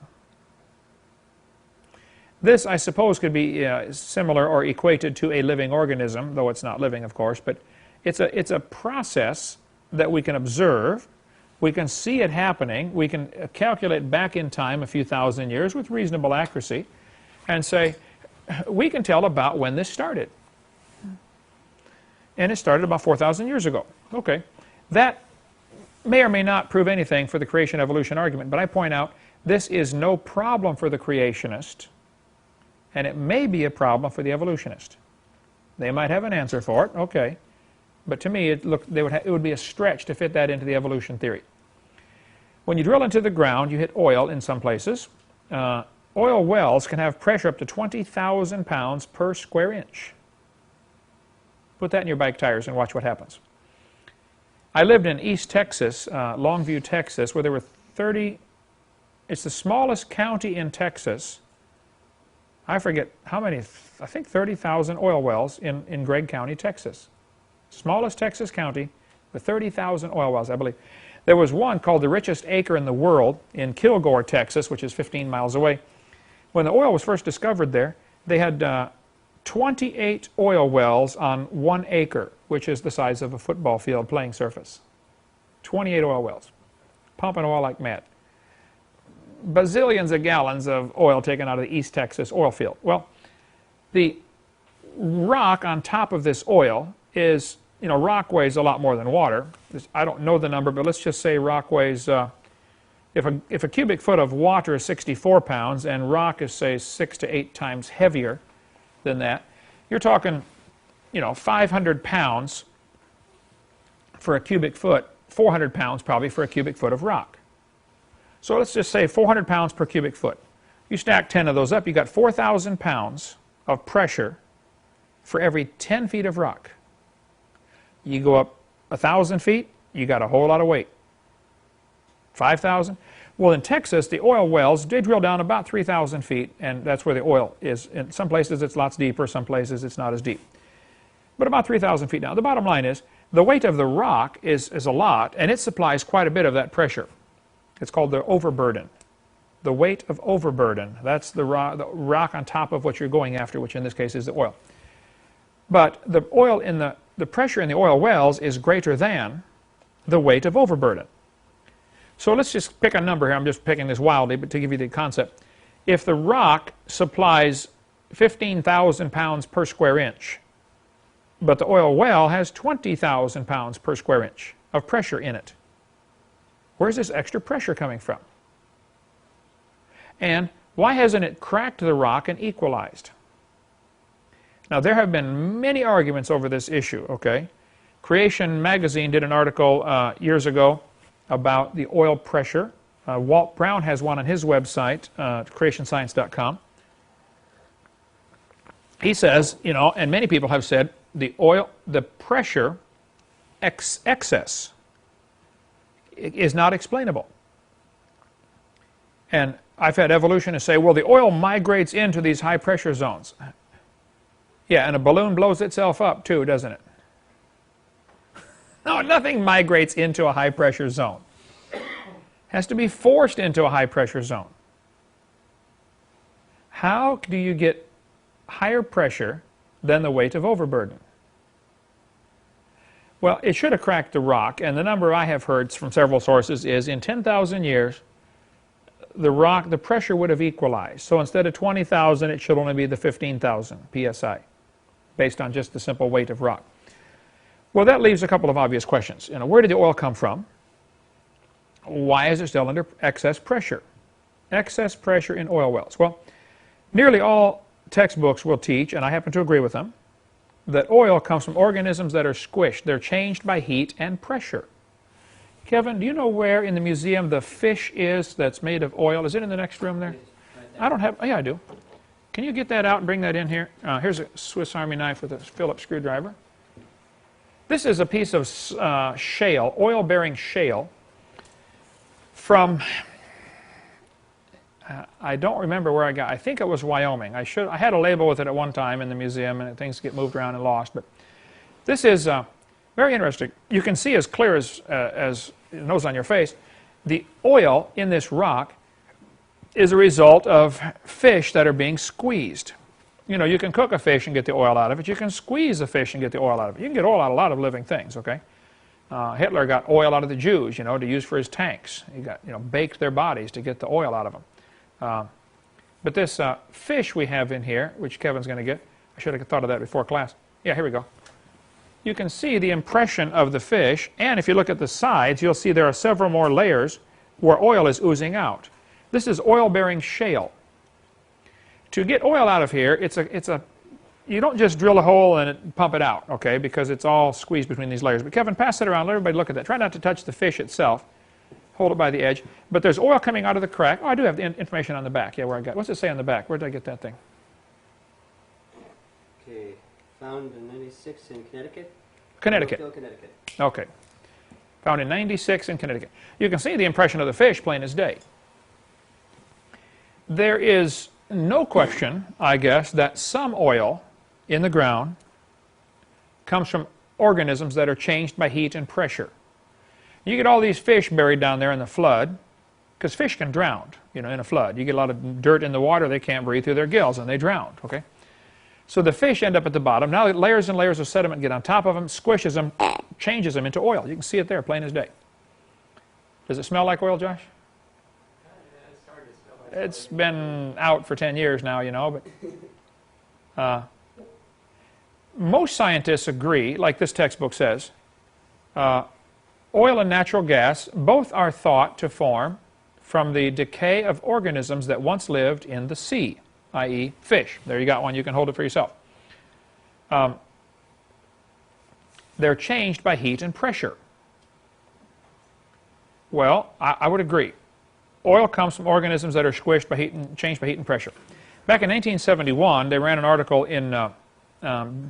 This, I suppose, could be similar or equated to a living organism, though it's not living, of course, but it's a process that we can observe. We can see it happening. We can calculate back in time a few thousand years with reasonable accuracy and say, we can tell about when this started. And it started about 4,000 years ago. Okay. That may or may not prove anything for the creation-evolution argument, but I point out this is no problem for the creationist, and it may be a problem for the evolutionist. They might have an answer for it, okay. But to me, it would be a stretch to fit that into the evolution theory. When you drill into the ground, you hit oil in some places. Oil wells can have pressure up to 20,000 pounds per square inch. Put that in your bike tires and watch what happens. I lived in East Texas, Longview, Texas, where there were 30, it's the smallest county in Texas. I forget how many, I think 30,000 oil wells in Gregg County, Texas. Smallest Texas county with 30,000 oil wells, I believe. There was one called the richest acre in the world in Kilgore, Texas, which is 15 miles away. When the oil was first discovered there, they had 28 oil wells on 1 acre, which is the size of a football field playing surface. 28 oil wells, pumping oil like mad. Bazillions of gallons of oil taken out of the East Texas oil field. Well, the rock on top of this oil is, you know, rock weighs a lot more than water. I don't know the number, but let's just say rock weighs, if a cubic foot of water is 64 pounds and rock is, say, 6 to 8 times heavier than that, you're talking, you know, 500 pounds for a cubic foot, 400 pounds probably for a cubic foot of rock. So let's just say 400 pounds per cubic foot. You stack 10 of those up, you got 4,000 pounds of pressure for every 10 feet of rock. You go up 1,000 feet, you got a whole lot of weight. 5,000. Well, in Texas, the oil wells, they drill down about 3,000 feet, and that's where the oil is. In some places it's lots deeper, some places it's not as deep. But about 3,000 feet down. The bottom line is, the weight of the rock is a lot, and it supplies quite a bit of that pressure. It's called the overburden. The weight of overburden. That's the rock on top of what you're going after, which in this case is the oil. But the oil in the pressure in the oil wells is greater than the weight of overburden. So let's just pick a number here. I'm just picking this wildly, but to give you the concept. If the rock supplies 15,000 pounds per square inch, but the oil well has 20,000 pounds per square inch of pressure in it, where's this extra pressure coming from? And why hasn't it cracked the rock and equalized? Now, there have been many arguments over this issue, okay? Creation magazine did an article years ago about the oil pressure. Walt Brown has one on his website, creationscience.com. He says, you know, and many people have said, the pressure excess is not explainable. And I've had evolutionists say, well, the oil migrates into these high pressure zones. Yeah, and a balloon blows itself up too, doesn't it? No, nothing migrates into a high pressure zone. It has to be forced into a high pressure zone. How do you get higher pressure than the weight of overburden? Well, it should have cracked the rock, and the number I have heard from several sources is in 10,000 years, the pressure would have equalized. So instead of 20,000, it should only be the 15,000 psi, based on just the simple weight of rock. Well, that leaves a couple of obvious questions. You know, where did the oil come from? Why is it still under excess pressure? Excess pressure in oil wells. Well, nearly all textbooks will teach, and I happen to agree with them, that oil comes from organisms that are squished. They're changed by heat and pressure. Kevin, do you know where in the museum the fish is that's made of oil? Is it in the next room there? Right there. I don't have, oh yeah, I do. Can you get that out and bring that in here? Here's a Swiss Army knife with a Phillips screwdriver. This is a piece of shale, oil-bearing shale, from, I don't remember where I got, I think it was Wyoming. I had a label with it at one time in the museum, and things get moved around and lost. But this is very interesting. You can see as clear as it knows on your face, the oil in this rock is a result of fish that are being squeezed. You know, you can cook a fish and get the oil out of it. You can squeeze a fish and get the oil out of it. You can get oil out of a lot of living things, okay? Hitler got oil out of the Jews, you know, to use for his tanks. He got, you know, baked their bodies to get the oil out of them. But this fish we have in here, which Kevin's going to get, I should have thought of that before class. Yeah, here we go. You can see the impression of the fish, and if you look at the sides, you'll see there are several more layers where oil is oozing out. This is oil-bearing shale. To get oil out of here, you don't just drill a hole and pump it out, okay, because it's all squeezed between these layers. But Kevin, pass it around, let everybody look at that. Try not to touch the fish itself. Hold it by the edge. But there's oil coming out of the crack. Oh, I do have the information on the back. Yeah, where I got it. What's it say on the back? Where did I get that thing? Okay, found in 96 in Connecticut. Connecticut. Still Connecticut. Okay. Found in 96 in Connecticut. You can see the impression of the fish plain as day. There is no question, I guess, that some oil in the ground comes from organisms that are changed by heat and pressure. You get all these fish buried down there in the flood, because fish can drown, you know, in a flood. You get a lot of dirt in the water, they can't breathe through their gills, and they drown, okay? So the fish end up at the bottom. Now layers and layers of sediment get on top of them, squishes them, changes them into oil. You can see it there, plain as day. Does it smell like oil, Josh? It's hard to smell. It's been out for 10 years now, you know, but most scientists agree, like this textbook says, oil and natural gas both are thought to form from the decay of organisms that once lived in the sea, i.e. fish. There you got one, you can hold it for yourself. They're changed by heat and pressure. Well, I would agree. Oil comes from organisms that are squished by heat and changed by heat and pressure. Back in 1971, they ran an article in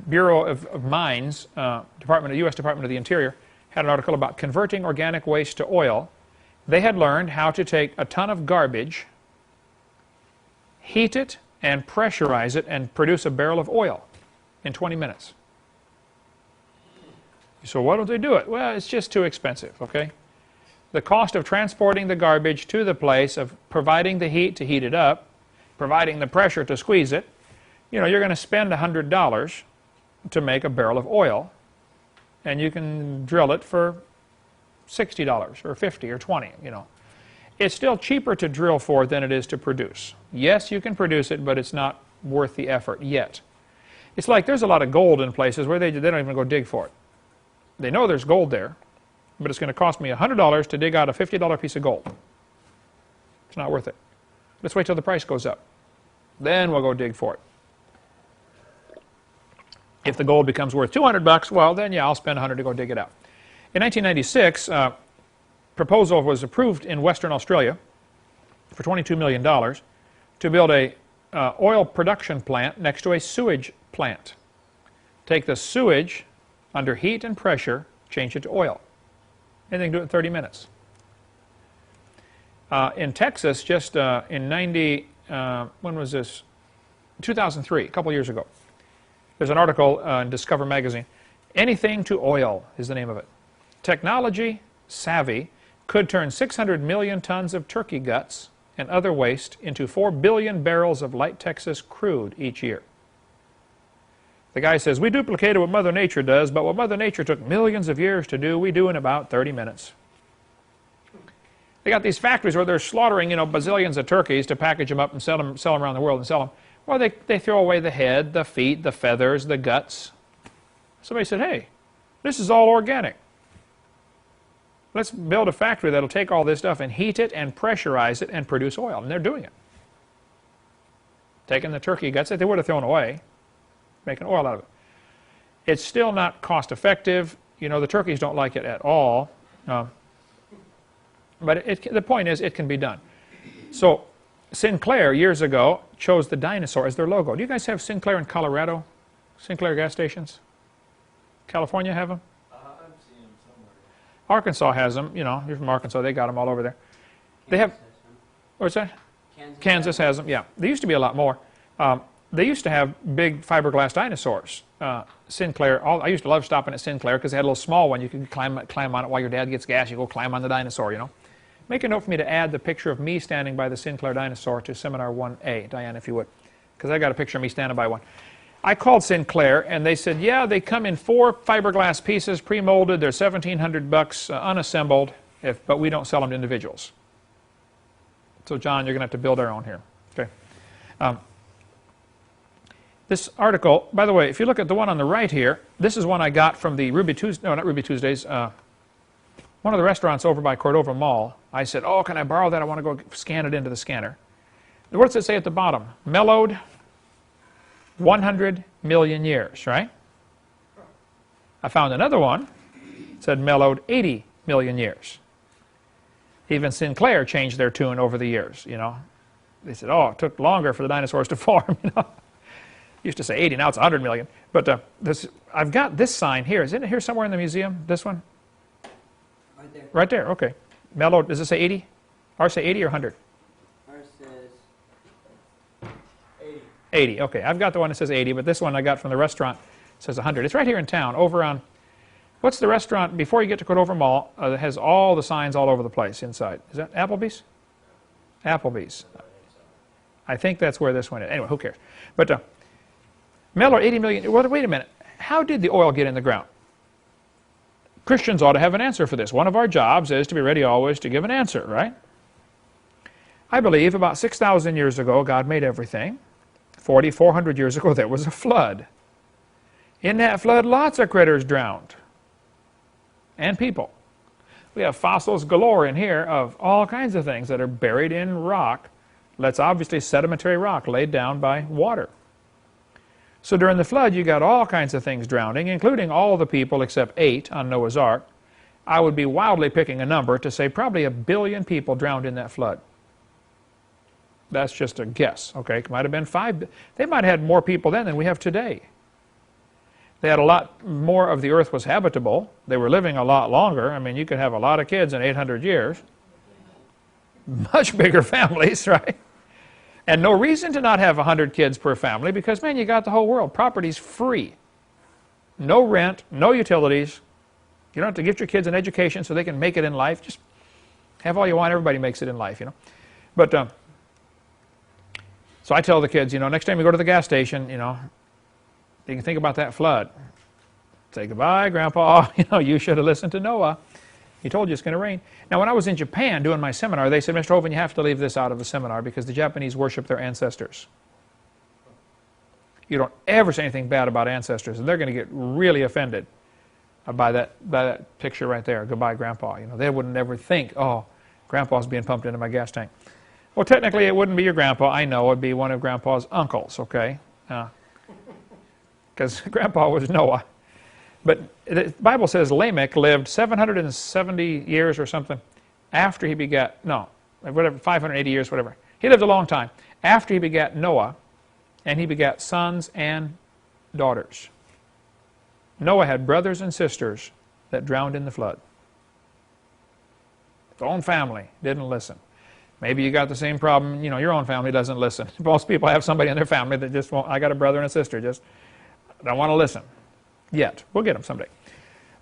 Bureau of Mines, U.S. Department of the Interior, had an article about converting organic waste to oil. They had learned how to take a ton of garbage, heat it, and pressurize it, and produce a barrel of oil in 20 minutes. So why don't they do it? Well, it's just too expensive, okay? The cost of transporting the garbage to the place, of providing the heat to heat it up, providing the pressure to squeeze it, you know, you're going to spend $100 to make a barrel of oil, and you can drill it for $60 or $50 or $20, you know. It's still cheaper to drill for than it is to produce. Yes, you can produce it, but it's not worth the effort yet. It's like there's a lot of gold in places where they don't even go dig for it. They know there's gold there, but it's going to cost me $100 to dig out a $50 piece of gold. It's not worth it. Let's wait till the price goes up. Then we'll go dig for it. If the gold becomes worth $200, well, then yeah, I'll spend $100 to go dig it out. In 1996, proposal was approved in Western Australia for $22 million to build a oil production plant next to a sewage plant. Take the sewage under heat and pressure, change it to oil. And they can do it in 30 minutes. In Texas, just in when was this? 2003, a couple years ago. There's an article in Discover magazine. Anything to oil is the name of it. Technology savvy could turn 600 million tons of turkey guts and other waste into 4 billion barrels of light Texas crude each year. The guy says, we duplicated what Mother Nature does, but what Mother Nature took millions of years to do, we do in about 30 minutes. They got these factories where they're slaughtering, you know, bazillions of turkeys to package them up and sell them around the world and sell them. Well, they throw away the head, the feet, the feathers, the guts. Somebody said, hey, this is all organic. Let's build a factory that'll take all this stuff and heat it and pressurize it and produce oil. And they're doing it. Taking the turkey guts that they would have thrown away, making oil out of it. It's still not cost effective. You know, the turkeys don't like it at all. But the point is, it can be done. So Sinclair, years ago, chose the dinosaur as their logo. Do you guys have Sinclair in Colorado? Sinclair gas stations? California have them? I've seen them somewhere. Arkansas has them. You know, you're from Arkansas. They got them all over there. They have. What's that? Kansas has them. Yeah, there used to be a lot more. They used to have big fiberglass dinosaurs. Sinclair. I used to love stopping at Sinclair because they had a little small one. You could climb on it while your dad gets gas. You go climb on the dinosaur. You know. Make a note for me to add the picture of me standing by the Sinclair dinosaur to Seminar 1A, Diane, if you would, because I got a picture of me standing by one. I called Sinclair, and they said, yeah, they come in 4 fiberglass pieces, pre-molded. They're $1,700 unassembled, but we don't sell them to individuals. So, John, you're going to have to build our own here. Okay. This article, by the way, if you look at the one on the right here, this is one I got from the Ruby Tuesdays, no, not Ruby Tuesdays, one of the restaurants over by Cordova Mall. I said, oh, can I borrow that? I want to go scan it into the scanner. What does it say at the bottom? Mellowed 100 million years, right? I found another one. It said mellowed 80 million years. Even Sinclair changed their tune over the years, you know. They said, oh, it took longer for the dinosaurs to form, you know. Used to say 80, now it's 100 million. But I've got this sign here. Isn't it here somewhere in the museum, this one? Right there. Right there, okay. Mellowed, does it say 80? Ours say 80 or 100? Ours says 80. 80, okay. I've got the one that says 80, but this one I got from the restaurant says 100. It's right here in town, over on, what's the restaurant before you get to Cordova Mall that has all the signs all over the place inside? Is that Applebee's? Applebee's. I think that's where this one is. Anyway, who cares? But mellowed 80 million, well, wait a minute. How did the oil get in the ground? Christians ought to have an answer for this. One of our jobs is to be ready always to give an answer, right? I believe about 6,000 years ago, God made everything. 400 years ago, there was a flood. In that flood, lots of critters drowned. And people. We have fossils galore in here of all kinds of things that are buried in rock. That's obviously sedimentary rock laid down by water. So during the flood, you got all kinds of things drowning, including all the people except 8 on Noah's Ark. I would be wildly picking a number to say probably 1 billion people drowned in that flood. That's just a guess, okay? It might have been 5. They might have had more people then than we have today. They had a lot more of the earth was habitable. They were living a lot longer. I mean, you could have a lot of kids in 800 years. much bigger families, right? And no reason to not have 100 kids per family because, man, you got the whole world. Property's free. No rent, no utilities. You don't have to give your kids an education so they can make it in life. Just have all you want. Everybody makes it in life, you know. But, so I tell the kids, you know, next time you go to the gas station, you know, you can think about that flood. Say goodbye, Grandpa. You know, you should have listened to Noah. He told you it's going to rain. Now, when I was in Japan doing my seminar, they said, Mr. Hovind, you have to leave this out of the seminar because the Japanese worship their ancestors. You don't ever say anything bad about ancestors, and they're going to get really offended by that picture right there, goodbye, Grandpa. You know, they wouldn't ever think, oh, Grandpa's being pumped into my gas tank. Well, technically, it wouldn't be your grandpa. I know it would be one of Grandpa's uncles, okay? Because Grandpa was Noah. But the Bible says Lamech lived 770 years or something after he begat, no, whatever, 580 years, whatever. He lived a long time after he begat Noah, and he begat sons and daughters. Noah had brothers and sisters that drowned in the flood. His own family didn't listen. Maybe you got the same problem, you know, your own family doesn't listen. Most people have somebody in their family that just won't, I got a brother and a sister, just don't want to listen. Yet. We'll get them someday.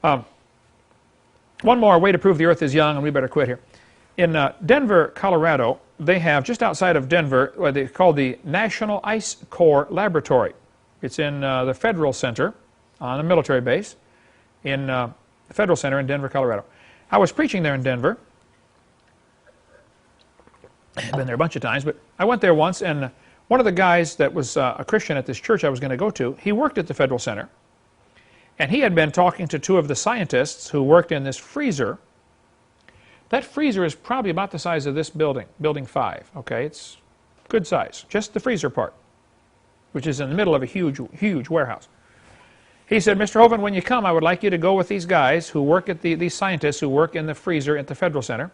One more way to prove the earth is young, and we better quit here. In Denver, Colorado, they have, just outside of Denver, what they call the National Ice Core Laboratory. It's in the Federal Center on a military base in the Federal Center in Denver, Colorado. I was preaching there in Denver. I've been there a bunch of times, but I went there once, and one of the guys that was a Christian at this church I was going to go to, he worked at the Federal Center. And he had been talking to two of the scientists who worked in this freezer. That freezer is probably about the size of this building, Building 5. Okay, it's good size, just the freezer part, which is in the middle of a huge, huge warehouse. He said, Mr. Hovind, when you come, I would like you to go with these guys who work at these scientists who work in the freezer at the Federal Center,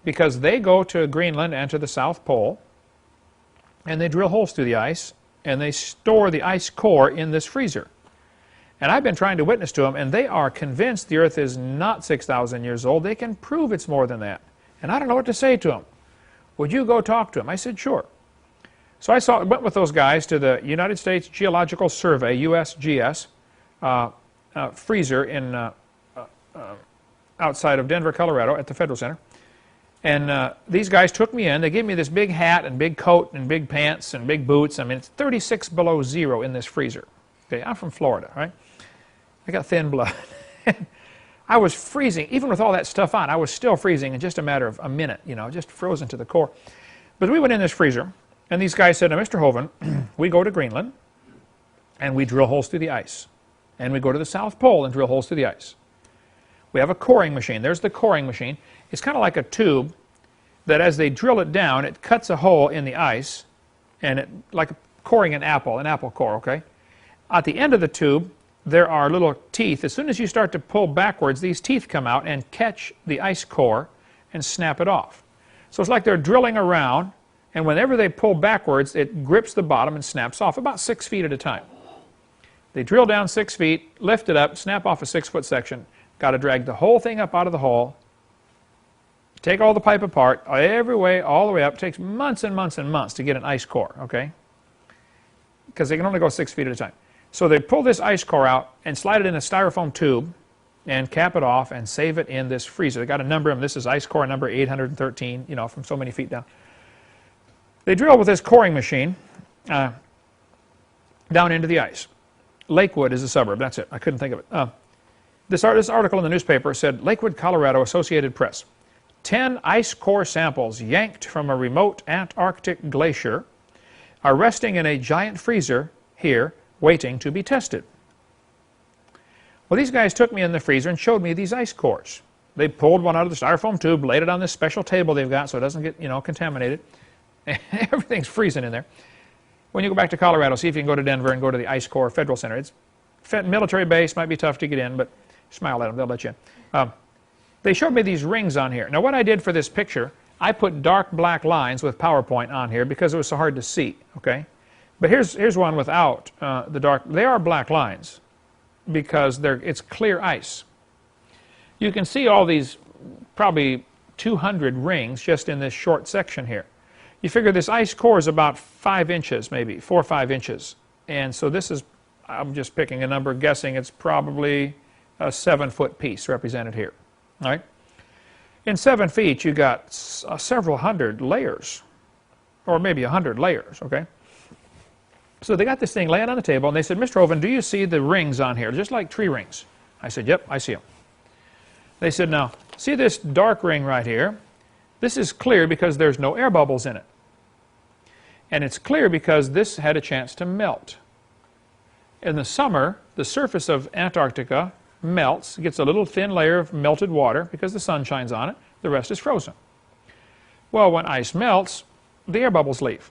because they go to Greenland and to the South Pole, and they drill holes through the ice, and they store the ice core in this freezer. And I've been trying to witness to them, and they are convinced the earth is not 6,000 years old. They can prove it's more than that. And I don't know what to say to them. Would you go talk to them? I said, sure. So I went with those guys to the United States Geological Survey, USGS, freezer in outside of Denver, Colorado, at the Federal Center. And these guys took me in. They gave me this big hat and big coat and big pants and big boots. I mean, it's 36 below zero in this freezer. Okay, I'm from Florida, right? I got thin blood. I was freezing. Even with all that stuff on, I was still freezing in just a matter of a minute, you know, just frozen to the core. But we went in this freezer, and these guys said, now, Mr. Hovind, we go to Greenland, and we drill holes through the ice. And we go to the South Pole and drill holes through the ice. We have a coring machine. There's the coring machine. It's kind of like a tube that as they drill it down, it cuts a hole in the ice, and it, like coring an apple core, okay? At the end of the tube, there are little teeth. As soon as you start to pull backwards, these teeth come out and catch the ice core and snap it off. So it's like they're drilling around, and whenever they pull backwards, it grips the bottom and snaps off, about 6 feet at a time. They drill down 6 feet, lift it up, snap off a 6-foot section. Got to drag the whole thing up out of the hole, take all the pipe apart, every way, all the way up. It takes months and months and months to get an ice core, okay? Because they can only go 6 feet at a time. So they pull this ice core out and slide it in a styrofoam tube and cap it off and save it in this freezer. They got a number of them. This is ice core number 813, you know, from so many feet down. They drill with this coring machine down into the ice. Lakewood is a suburb. That's it. I couldn't think of it. This article in the newspaper said, Lakewood, Colorado, Associated Press. 10 ice core samples yanked from a remote Antarctic glacier are resting in a giant freezer here, waiting to be tested. Well, these guys took me in the freezer and showed me these ice cores. They pulled one out of the styrofoam tube, laid it on this special table they've got so it doesn't get, you know, contaminated. Everything's freezing in there. When you go back to Colorado, see if you can go to Denver and go to the Ice Core Federal Center. It's military base, might be tough to get in, but smile at them, they'll let you in. They showed me these rings on here. Now what I did for this picture, I put dark black lines with PowerPoint on here because it was so hard to see, okay? But here's one without the dark. They are black lines because it's clear ice. You can see all these probably 200 rings just in this short section here. You figure this ice core is about 5 inches, maybe 4 or 5 inches. And so this is, I'm just picking a number, guessing it's probably a 7-foot piece represented here. All right? In 7 feet, you got several hundred layers, or maybe 100 layers, okay? So they got this thing laying on the table, and they said, Mr. Hovind, do you see the rings on here, just like tree rings? I said, yep, I see them. They said, now, see this dark ring right here? This is clear because there's no air bubbles in it. And it's clear because this had a chance to melt. In the summer, the surface of Antarctica melts, gets a little thin layer of melted water because the sun shines on it. The rest is frozen. Well, when ice melts, the air bubbles leave.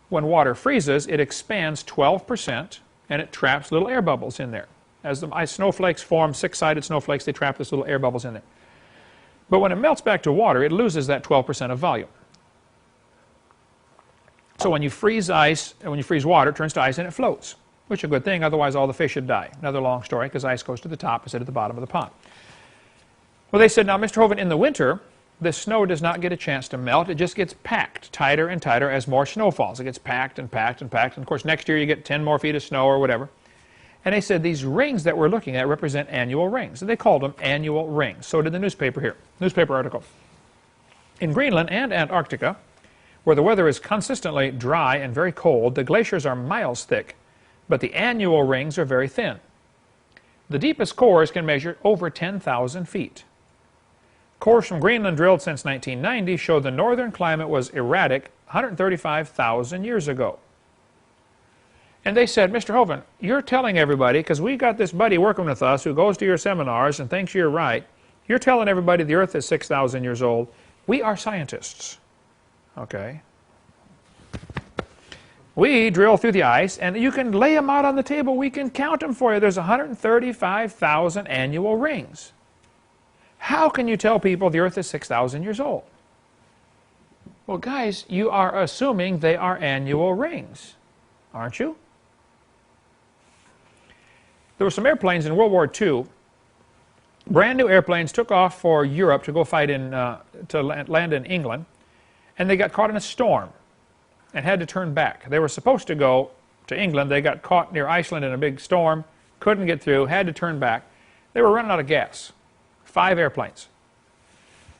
When water freezes, it expands 12% and it traps little air bubbles in there. As the ice snowflakes form, 6-sided snowflakes, they trap these little air bubbles in there. But when it melts back to water, it loses that 12% of volume. So when you freeze ice, and when you freeze water, it turns to ice and it floats, which is a good thing, otherwise all the fish would die. Another long story, because ice goes to the top instead of the bottom of the pond. Well, they said, now, Mr. Hovind, in the winter, the snow does not get a chance to melt. It just gets packed tighter and tighter as more snow falls. It gets packed and packed and packed. And, of course, next year you get 10 more feet of snow or whatever. And they said these rings that we're looking at represent annual rings. And they called them annual rings. So did the newspaper here. Newspaper article. In Greenland and Antarctica, where the weather is consistently dry and very cold, the glaciers are miles thick, but the annual rings are very thin. The deepest cores can measure over 10,000 feet. Cores from Greenland drilled since 1990 show the northern climate was erratic 135,000 years ago. And they said, Mr. Hovind, you're telling everybody, because we got this buddy working with us who goes to your seminars and thinks you're right, you're telling everybody the Earth is 6,000 years old. We are scientists. Okay. We drill through the ice, and you can lay them out on the table. We can count them for you. There's 135,000 annual rings. How can you tell people the Earth is 6,000 years old? Well, guys, you are assuming they are annual rings, aren't you? There were some airplanes in World War II. Brand new airplanes took off for Europe to go fight in, to land in England, and they got caught in a storm and had to turn back. They were supposed to go to England. They got caught near Iceland in a big storm, couldn't get through, had to turn back. They were running out of gas. 5 airplanes.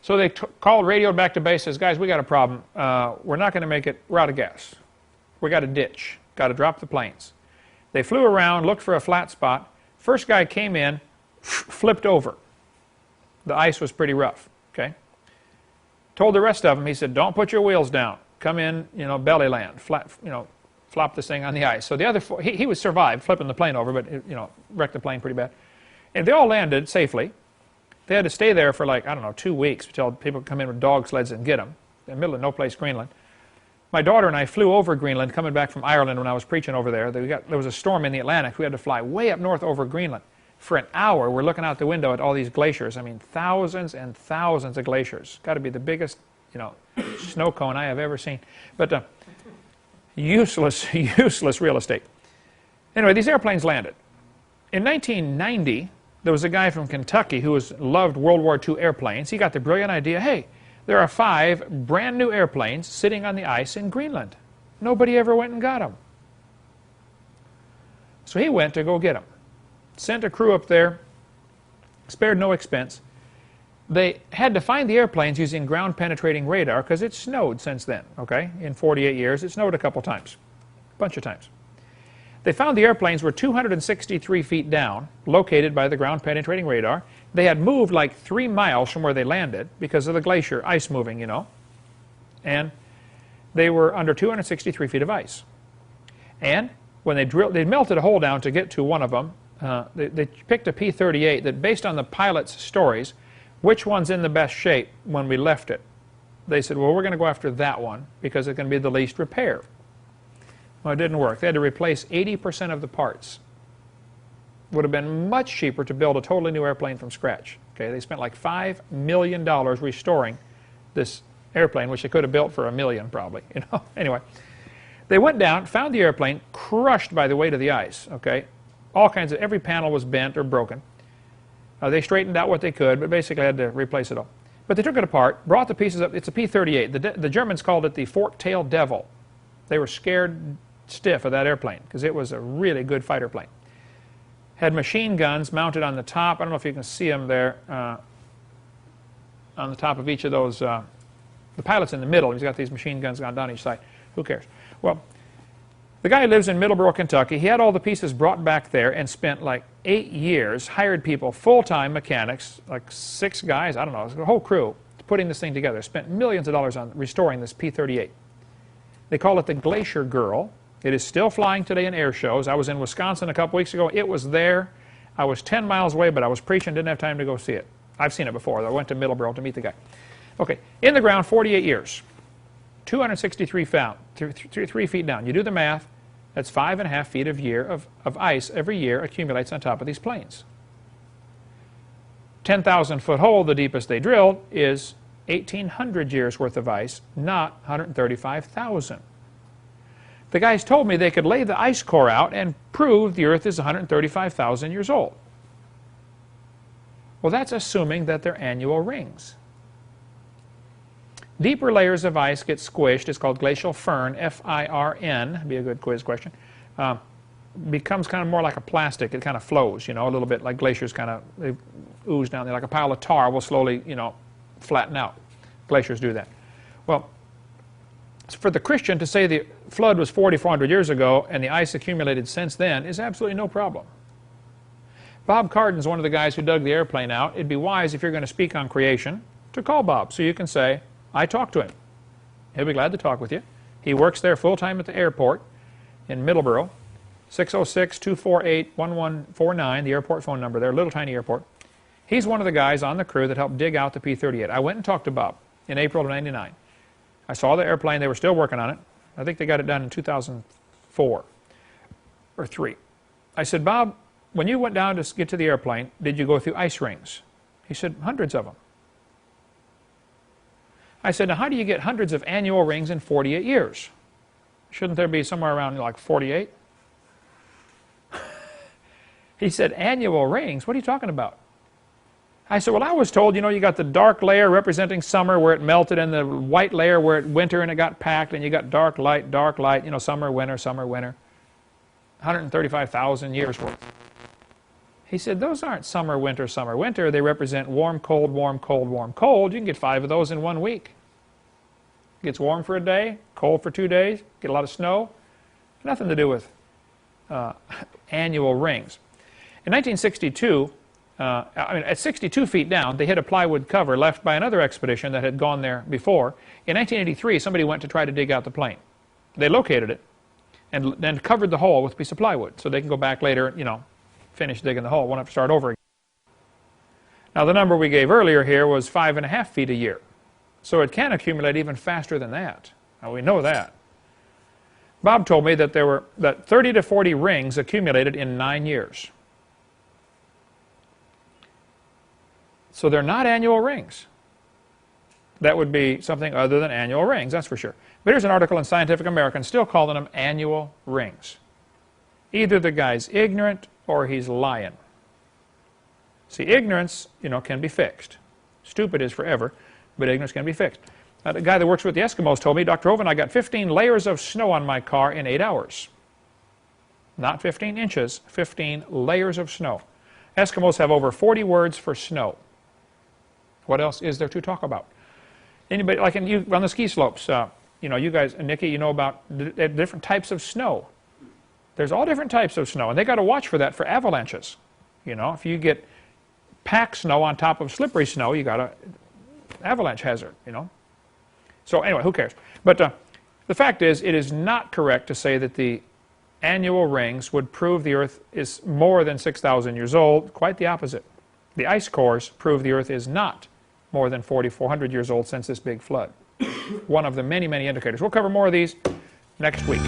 So they called, radioed back to base, says, guys, we got a problem. We're not going to make it. We're out of gas. We got a ditch. Got to drop the planes. They flew around, looked for a flat spot. First guy came in, flipped over. The ice was pretty rough. Okay. Told the rest of them, he said, don't put your wheels down. Come in, belly land, flat, flop this thing on the ice. So the other 4, he was survived, flipping the plane over, but wrecked the plane pretty bad. And they all landed safely. They had to stay there for like, 2 weeks until people could come in with dog sleds and get them. In the middle of no place, Greenland. My daughter and I flew over Greenland, coming back from Ireland when I was preaching over there. There was a storm in the Atlantic. We had to fly way up north over Greenland. For an hour, we're looking out the window at all these glaciers. I mean, thousands and thousands of glaciers. Got to be the biggest, snow cone I have ever seen. But useless real estate. Anyway, these airplanes landed. In 1990, there was a guy from Kentucky who loved World War II airplanes. He got the brilliant idea, hey, there are 5 brand new airplanes sitting on the ice in Greenland. Nobody ever went and got them. So he went to go get them. Sent a crew up there, spared no expense. They had to find the airplanes using ground-penetrating radar because it snowed since then, okay? In 48 years, it snowed a couple times, a bunch of times. They found the airplanes were 263 feet down, located by the ground-penetrating radar. They had moved like 3 miles from where they landed because of the glacier, ice moving, And they were under 263 feet of ice. And when they melted a hole down to get to one of them. They picked a P-38 that, based on the pilot's stories, which one's in the best shape when we left it. They said, well, we're going to go after that one because it's going to be the least repair. Well, it didn't work. They had to replace 80% of the parts. Would have been much cheaper to build a totally new airplane from scratch. Okay, they spent like $5 million restoring this airplane, which they could have built for $1 million probably. Anyway, they went down, found the airplane, crushed by the weight of the ice. Okay, all kinds of, every panel was bent or broken. They straightened out what they could, but basically had to replace it all. But they took it apart, brought the pieces up. It's a P-38. The Germans called it the fork-tailed devil. They were scared stiff of that airplane because it was a really good fighter plane. Had machine guns mounted on the top. I don't know if you can see them there on the top of each of those. The pilot's in the middle. He's got these machine guns gone down each side. Who cares? Well, the guy lives in Middleborough, Kentucky. He had all the pieces brought back there and spent like 8 years, hired people, full-time mechanics, like 6 guys, I don't know, a whole crew, putting this thing together. Spent millions of dollars on restoring this P-38. They call it the Glacier Girl. It is still flying today in air shows. I was in Wisconsin a couple weeks ago. It was there. I was 10 miles away, but I was preaching, didn't have time to go see it. I've seen it before. I went to Middleborough to meet the guy. Okay, in the ground 48 years, 263 feet down. You do the math. That's 5.5 feet of ice every year accumulates on top of these planes. 10,000-foot hole, the deepest they drilled, is 1,800 years worth of ice, not 135,000. The guys told me they could lay the ice core out and prove the Earth is 135,000 years old. Well, that's assuming that they're annual rings. Deeper layers of ice get squished. It's called glacial firn, F-I-R-N. Be a good quiz question. Becomes kind of more like a plastic. It kind of flows, you know, a little bit like glaciers kind of they ooze down there. Like a pile of tar will slowly, you know, flatten out. Glaciers do that. Well, for the Christian to say the flood was 4,400 years ago and the ice accumulated since then is absolutely no problem. Bob Cardin's one of the guys who dug the airplane out. It'd be wise, if you're going to speak on creation, to call Bob so you can say, I talked to him. He'll be glad to talk with you. He works there full-time at the airport in Middleborough, 606-248-1149, the airport phone number there, little tiny airport. He's one of the guys on the crew that helped dig out the P-38. I went and talked to Bob in April of '99. I saw the airplane. They were still working on it. I think they got it done in 2004 or 3. I said, Bob, when you went down to get to the airplane, did you go through ice rings? He said, hundreds of them. I said, now how do you get hundreds of annual rings in 48 years? Shouldn't there be somewhere around like 48? He said, annual rings? What are you talking about? I said, well, I was told, you know, you got the dark layer representing summer where it melted and the white layer where it winter and it got packed, and you got dark, light, you know, summer, winter, 135,000 years worth. He said, those aren't summer, winter, summer, winter. They represent warm, cold, warm, cold, warm, cold. You can get 5 of those in 1 week. It gets warm for a day, cold for 2 days, get a lot of snow. Nothing to do with annual rings. In 1962, at 62 feet down, they hit a plywood cover left by another expedition that had gone there before. In 1983, somebody went to try to dig out the plane. They located it and then covered the hole with a piece of plywood so they can go back later, you know, finish digging the hole, won't have to start over again. Now, the number we gave earlier here was 5.5 feet a year. So it can accumulate even faster than that. Now, we know that. Bob told me that there were 30 to 40 rings accumulated in 9 years. So they're not annual rings. That would be something other than annual rings, that's for sure. But here's an article in Scientific American still calling them annual rings. Either the guy's ignorant or he's lying. See, ignorance, you know, can be fixed. Stupid is forever, but ignorance can be fixed. The guy that works with the Eskimos told me, Dr. Hovind, I got 15 layers of snow on my car in 8 hours. Not 15 inches, 15 layers of snow. Eskimos have over 40 words for snow. What else is there to talk about? Anybody, like on the ski slopes, you know, you guys, Nikki, you know about the different types of snow. There's all different types of snow, and they got to watch for that for avalanches. You know, if you get packed snow on top of slippery snow, you got an avalanche hazard, you know. So anyway, who cares? But the fact is, it is not correct to say that the annual rings would prove the Earth is more than 6,000 years old. Quite the opposite. The ice cores prove the Earth is not more than 4,400 years old since this big flood. One of the many, many indicators. We'll cover more of these next week.